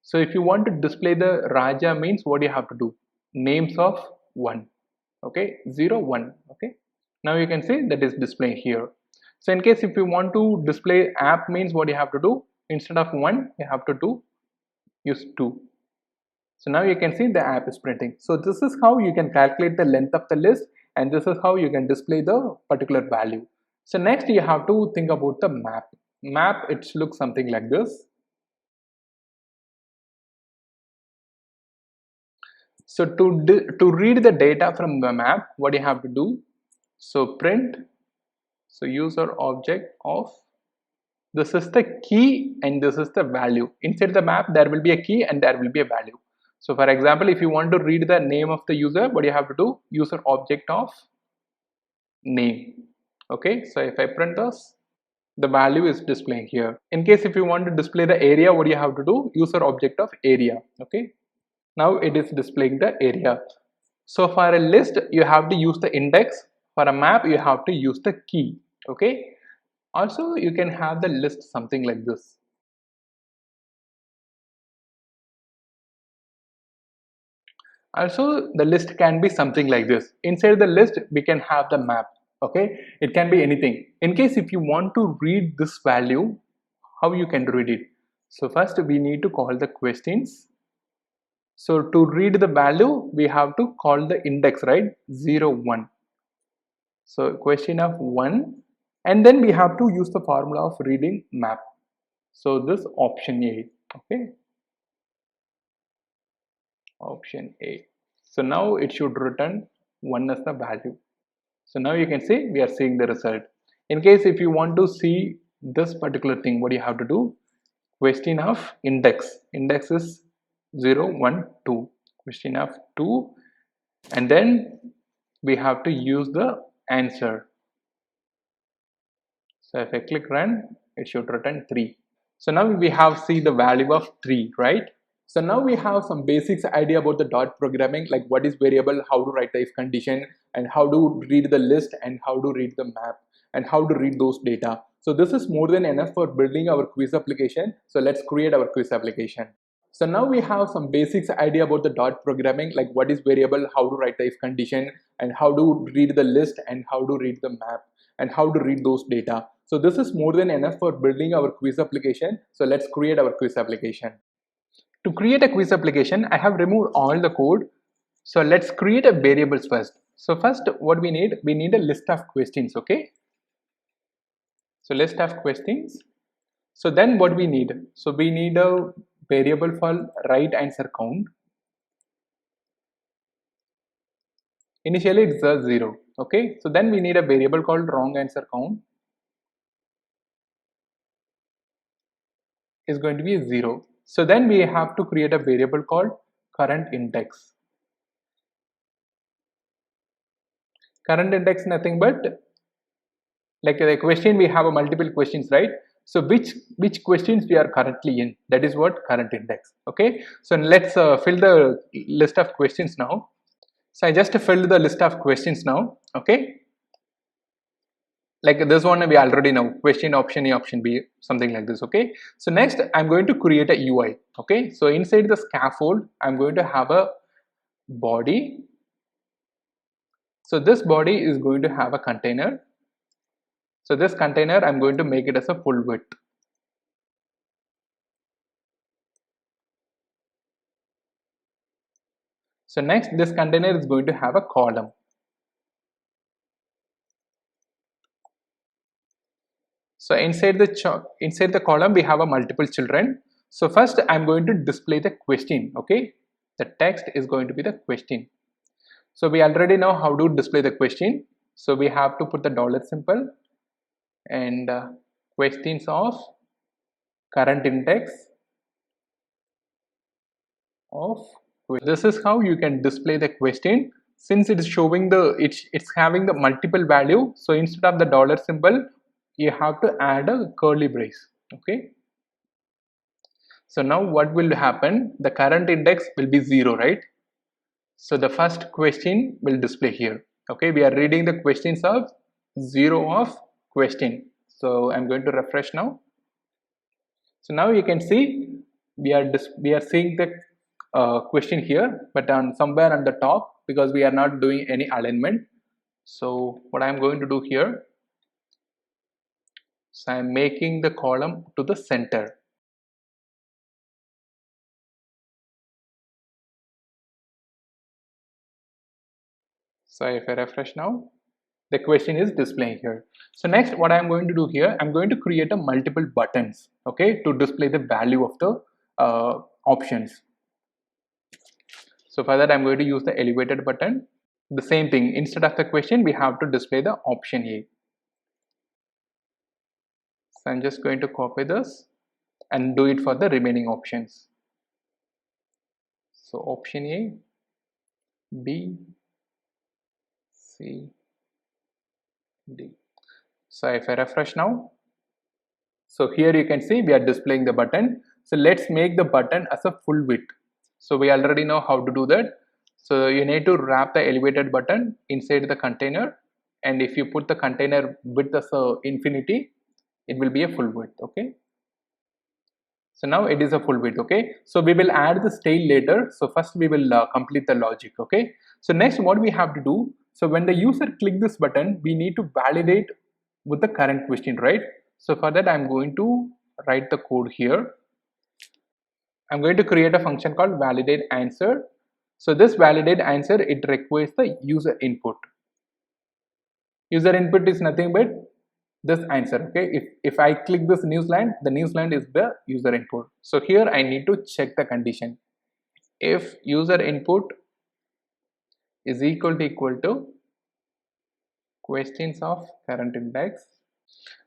So if you want to display the Raja means what you have to do? Names of 1. Okay, 0, 1. Okay. Now you can see that is displaying here. So in case if you want to display app means what you have to do? Instead of 1, you have to use 2. So now you can see the app is printing. So this is how you can calculate the length of the list, and this is how you can display the particular value. So next you have to think about the map. Map, it looks something like this. So to read the data from the map, what you have to do? So print, so user object of, this is the key and this is the value. Inside the map there will be a key and there will be a value. So for example, if you want to read the name of the user, what you have to do? User object of name. Okay, so if I print this, the value is displaying here. In case if you want to display the area, what you have to do? User object of area. Okay, now it is displaying the area. So for a list you have to use the index. For a map you have to use the key. Okay, also you can have the list something like this. Also the list can be something like this. Inside the list we can have the map. Okay, it can be anything. In case if you want to read this value, how you can read it? So first we need to call the questions. So to read the value we have to call the index, right? 0, 1. So question of 1, and then we have to use the formula of reading map. So this option A. Okay, option A. So now it should return 1 as the value. So now you can see we are seeing the result. In case if you want to see this particular thing, what you have to do? Question of index. Index is 0, 1, 2. Question of 2, and then we have to use the answer. So if I click run, it should return 3. So now we have see the value of 3, right? So now we have some basics idea about the dot programming, like what is variable, how to write the if condition, and how to read the list, and how to read the map, and how to read those data. So this is more than enough for building our quiz application. So let's create our quiz application. So now we have some basics idea about the dot programming, like what is variable, how to write the if condition, and how to read the list, and how to read the map, and how to read those data. So this is more than enough for building our quiz application. So let's create our quiz application. To create a quiz application, I have removed all the code. So let's create a variables first. So first what we need a list of questions. Okay, so list of questions. So then what we need? So we need a variable for right answer count. Initially it's a 0. Okay, so then we need a variable called wrong answer count is going to be 0. So then we have to create a variable called current index. Current index nothing but like the question, we have a multiple questions, right? So which questions we are currently in, that is what current index. Okay, so let's fill the list of questions now. So I just filled the list of questions now. Okay, like this one we already know, question option A, option B, something like this. Okay, so next I'm going to create a UI. Okay, so inside the scaffold I'm going to have a body. So this body is going to have a container. So this container I'm going to make it as a full width. So next this container is going to have a column. So inside the column we have a multiple children. So first I'm going to display the question. Okay, the text is going to be the question. So we already know how to display the question. So we have to put the dollar symbol and questions of current index of. This is how you can display the question. Since it is showing it's having the multiple value, so instead of the dollar symbol you have to add a curly brace. Okay, so now what will happen? The current index will be 0, right? So the first question will display here. Okay, we are reading the questions of 0 of question. So I'm going to refresh now. So now you can see we are seeing the question here, but on somewhere on the top, because we are not doing any alignment. So what I'm going to do here, so I'm making the column to the center. So if I refresh now, the question is displaying here. So next, what I'm going to do here, I'm going to create a multiple buttons, okay, to display the value of the options. So for that, I'm going to use the elevated button. The same thing, instead of the question, we have to display the option A. So I'm just going to copy this and do it for the remaining options. So option A, B, C, D. So if I refresh now, so here you can see we are displaying the button. So let's make the button as a full width. So we already know how to do that. So you need to wrap the elevated button inside the container, and if you put the container width as a infinity, it will be a full width. Okay, so now it is a full width. Okay, so we will add the style later. So first we will complete the logic. Okay, so next what we have to do, so when the user click this button, we need to validate with the current question, right? So for that, I'm going to write the code here. I'm going to create a function called validate answer. So this validate answer, it requires the user input. User input is nothing but this answer. Okay, if I click this newsland, the newsland is the user input. So here I need to check the condition. If user input is equal to questions of current index.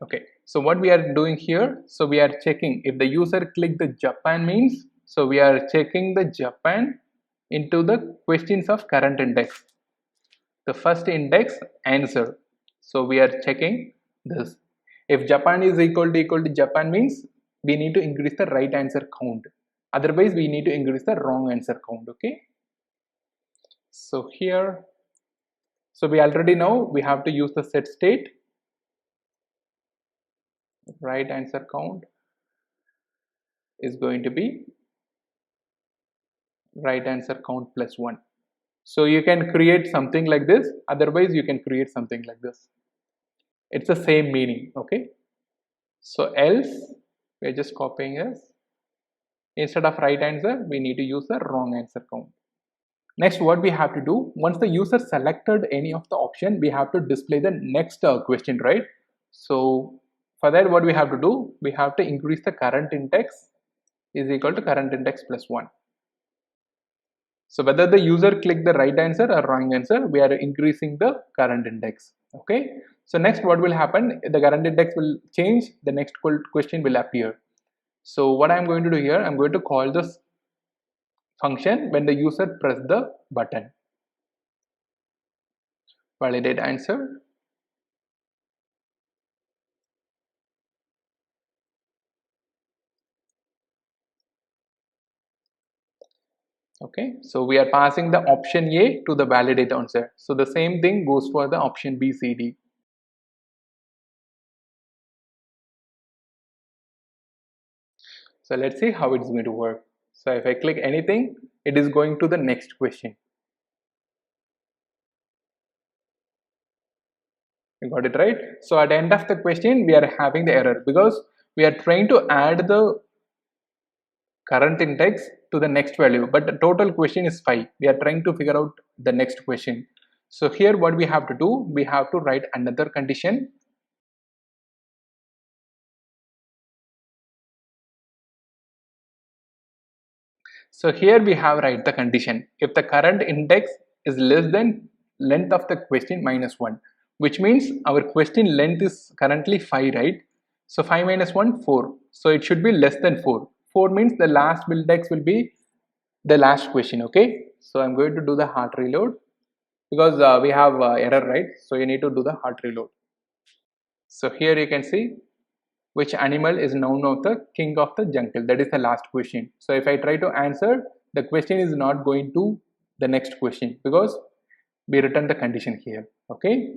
Okay, so what we are doing here, so we are checking if the user click the Japan means, so we are checking the Japan into the questions of current index, the first index answer. So we are checking this. If Japan is equal to Japan means we need to increase the right answer count, otherwise we need to increase the wrong answer count. Okay, so here, so we already know we have to use the set state. Right answer count is going to be right answer count plus 1. So you can create something like this, otherwise you can create something like this. It's the same meaning. Okay, so else we're just copying this. Instead of right answer, we need to use the wrong answer count. Next, what we have to do, once the user selected any of the option, we have to display the next question, right? So for that, what we have to do, we have to increase the current index is equal to current index plus 1. So whether the user click the right answer or wrong answer, we are increasing the current index. Okay, so next what will happen, the current index will change, the next question will appear. So what I'm going to do here, I'm going to call this function when the user press the button. Validate answer. Okay, so we are passing the option A to the validate answer. So the same thing goes for the option B, C, D. So let's see how it's going to work. So if I click anything, it is going to the next question. You got it right? So at the end of the question, we are having the error because we are trying to add the current index to the next value, but the total question is 5. We are trying to figure out the next question. So here what we have to do, we have to write another condition. So here we have write the condition. If the current index is less than length of the question minus 1, which means our question length is currently 5, right? So 5 minus 1, 4. So it should be less than 4. 4 means the last index will be the last question. Okay, so I'm going to do the hard reload because we have error, right? So you need to do the hard reload. So here you can see which animal is known of the king of the jungle, that is the last question. So if I try to answer, the question is not going to the next question because we return the condition here. Okay,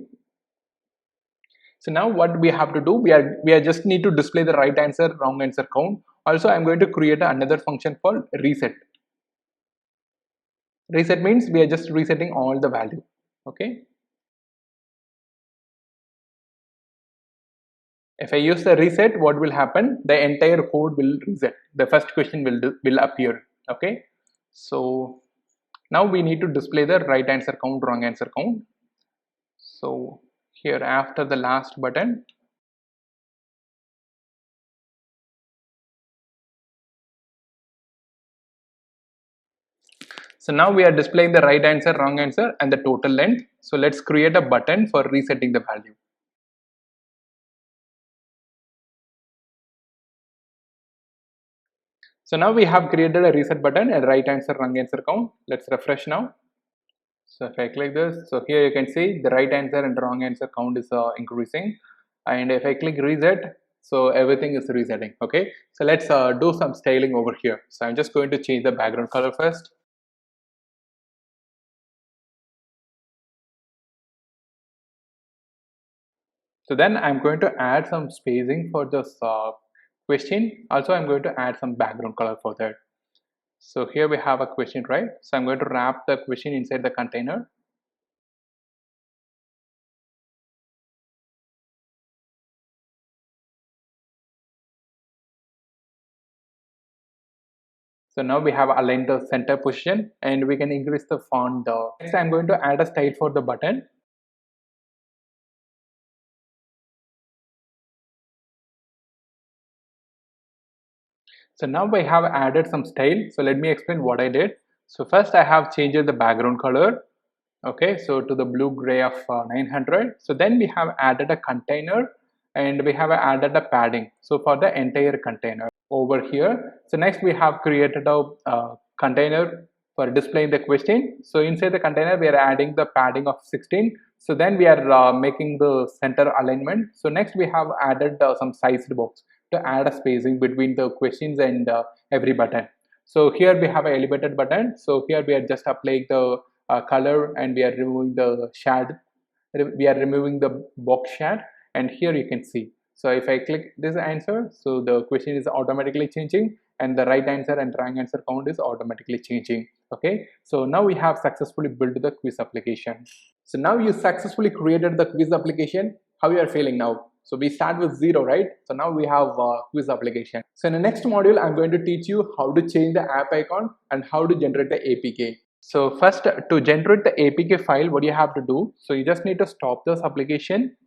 So now what we have to do, we are just need to display the right answer, wrong answer count. Also, I'm going to create another function called reset. Reset means we are just resetting all the value. Okay. If I use the reset, what will happen? The entire code will reset. The first question will appear. Okay. So now we need to display the right answer count, wrong answer count. So here after the last button, so now we are displaying the right answer, wrong answer and the total length. So let's create a button for resetting the value. So now we have created a reset button and right answer, wrong answer count. Let's refresh now. So if I click this, so here you can see the right answer and wrong answer count is increasing. And if I click reset, so everything is resetting. Okay. So let's do some styling over here. So I'm just going to change the background color first. So then I'm going to add some spacing for this question. Also, I'm going to add some background color for that. So here we have a question, right? So I'm going to wrap the question inside the container. So now we have aligned the center position and we can increase the font. Next, I'm going to add a style for the button. So now we have added some style. So let me explain what I did. So first I have changed the background color. Okay, so to the blue gray of 900. So then we have added a container and we have added a padding. So for the entire container over here. So next we have created a container for displaying the question. So inside the container we are adding the padding of 16. So then we are making the center alignment. So next we have added some sized box to add a spacing between the questions and every button. So here we have an elevated button. So here we are just applying the color and we are removing the shade. We are removing the box shade, and here you can see. So if I click this answer, so the question is automatically changing and the right answer and wrong answer count is automatically changing. Okay, so now we have successfully built the quiz application. So now you successfully created the quiz application. How you are feeling now? So we start with 0, right? So now we have quiz application. So in the next module, I'm going to teach you how to change the app icon and how to generate the APK. So first, to generate the APK file, what you have to do? So you just need to stop this application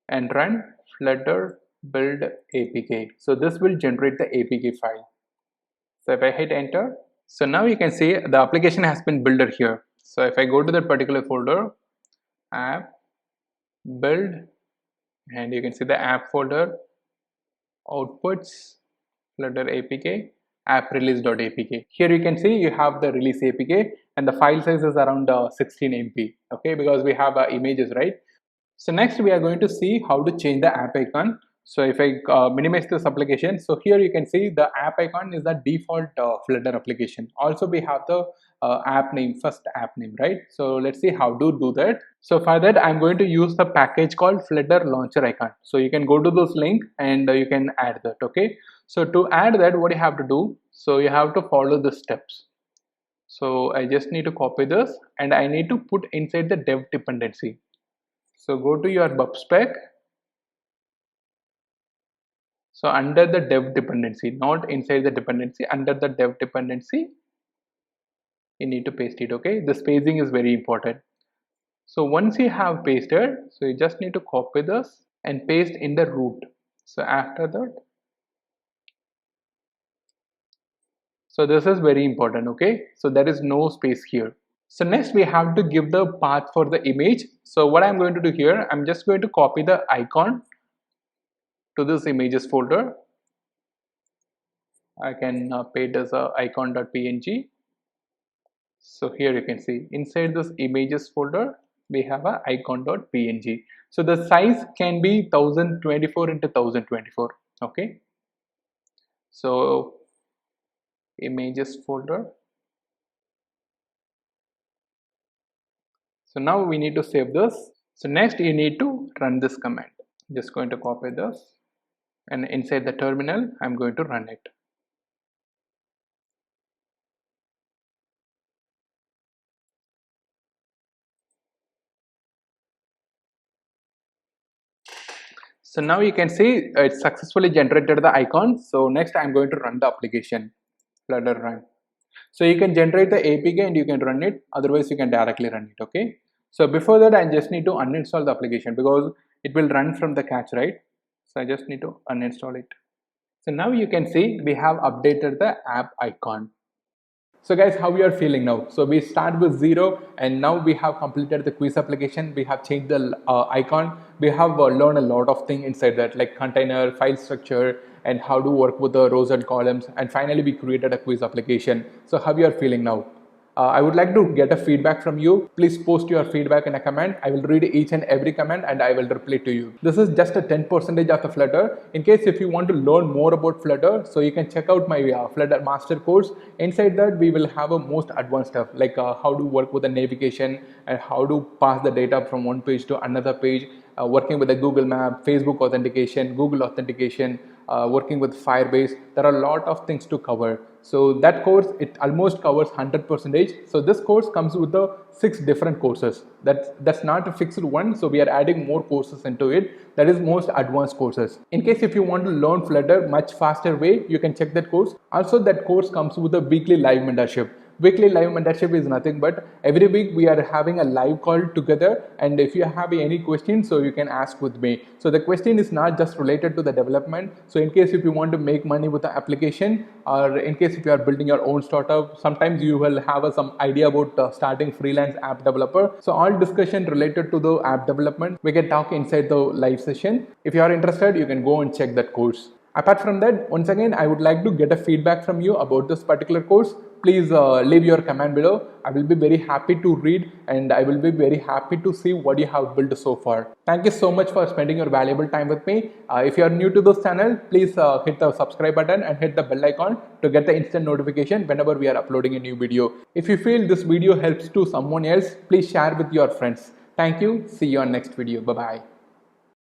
and run Flutter build APK. So this will generate the APK file. So if I hit enter, so now you can see the application has been built here. So if I go to that particular folder, app, build, and you can see the app folder, outputs, Flutter APK, app release.apk. Here you can see you have the release APK and the file size is around 16 MB. Okay, because we have images, right? So next we are going to see how to change the app icon. So if I minimize this application, so here you can see the app icon is the default Flutter application. Also we have the app name, first app name, right? So let's see how to do that. So for that I'm going to use the package called Flutter launcher icon. So you can go to this link and you can add that. Okay, so to add that, what you have to do, so you have to follow the steps. So I just need to copy this and I need to put inside the dev dependency. So go to your bub spec. So under the dev dependency, not inside the dependency, under the dev dependency, you need to paste it. Okay, the spacing is very important. So once you have pasted, so you just need to copy this and paste in the root. So after that, so this is very important. Okay, so there is no space here. So next we have to give the path for the image. So what I'm going to do here, I'm just going to copy the icon to this images folder. I can paste as a icon.png. So here you can see inside this images folder we have a icon.png. So the size can be 1024 into 1024. Okay, so images folder. So now we need to save this. So next you need to run this command. Just going to copy this, and inside the terminal I'm going to run it. So now you can see it successfully generated the icon. So next I'm going to run the application. Flutter run. So you can generate the APK and you can run it, otherwise you can directly run it. Okay, so before that I just need to uninstall the application because it will run from the cache, right? So I just need to uninstall it. So now you can see we have updated the app icon. So guys, how we are feeling now? So we start with 0 and now we have completed the quiz application. We have changed the icon. We have learned a lot of things inside that, like container, file structure, and how to work with the rows and columns. And finally we created a quiz application. So how you are feeling now? I would like to get a feedback from you. Please post your feedback in a comment. I will read each and every comment and I will reply to you. This is just a 10% of the Flutter. In case if you want to learn more about Flutter, so you can check out my Flutter master course. Inside that we will have a most advanced stuff like how to work with the navigation and how to pass the data from one page to another page, working with the Google Map, Facebook authentication, Google authentication, working with Firebase. There are a lot of things to cover. So that course, it almost covers 100%. So this course comes with the 6 different courses. That's not a fixed one. So we are adding more courses into it. That is most advanced courses. In case if you want to learn Flutter much faster way, you can check that course. Also that course comes with a weekly live mentorship. Weekly live mentorship is nothing but every week we are having a live call together, and if you have any questions, so you can ask with me. So the question is not just related to the development. So in case if you want to make money with the application, or in case if you are building your own startup, sometimes you will have some idea about starting freelance app developer. So all discussion related to the app development, we can talk inside the live session. If you are interested, you can go and check that course. Apart from that, once again, I would like to get a feedback from you about this particular course. Please leave your comment below. I will be very happy to read and I will be very happy to see what you have built so far. Thank you so much for spending your valuable time with me. If you are new to this channel, please hit the subscribe button and hit the bell icon to get the instant notification whenever we are uploading a new video. If you feel this video helps to someone else, please share with your friends. Thank you. See you on next video. Bye-bye.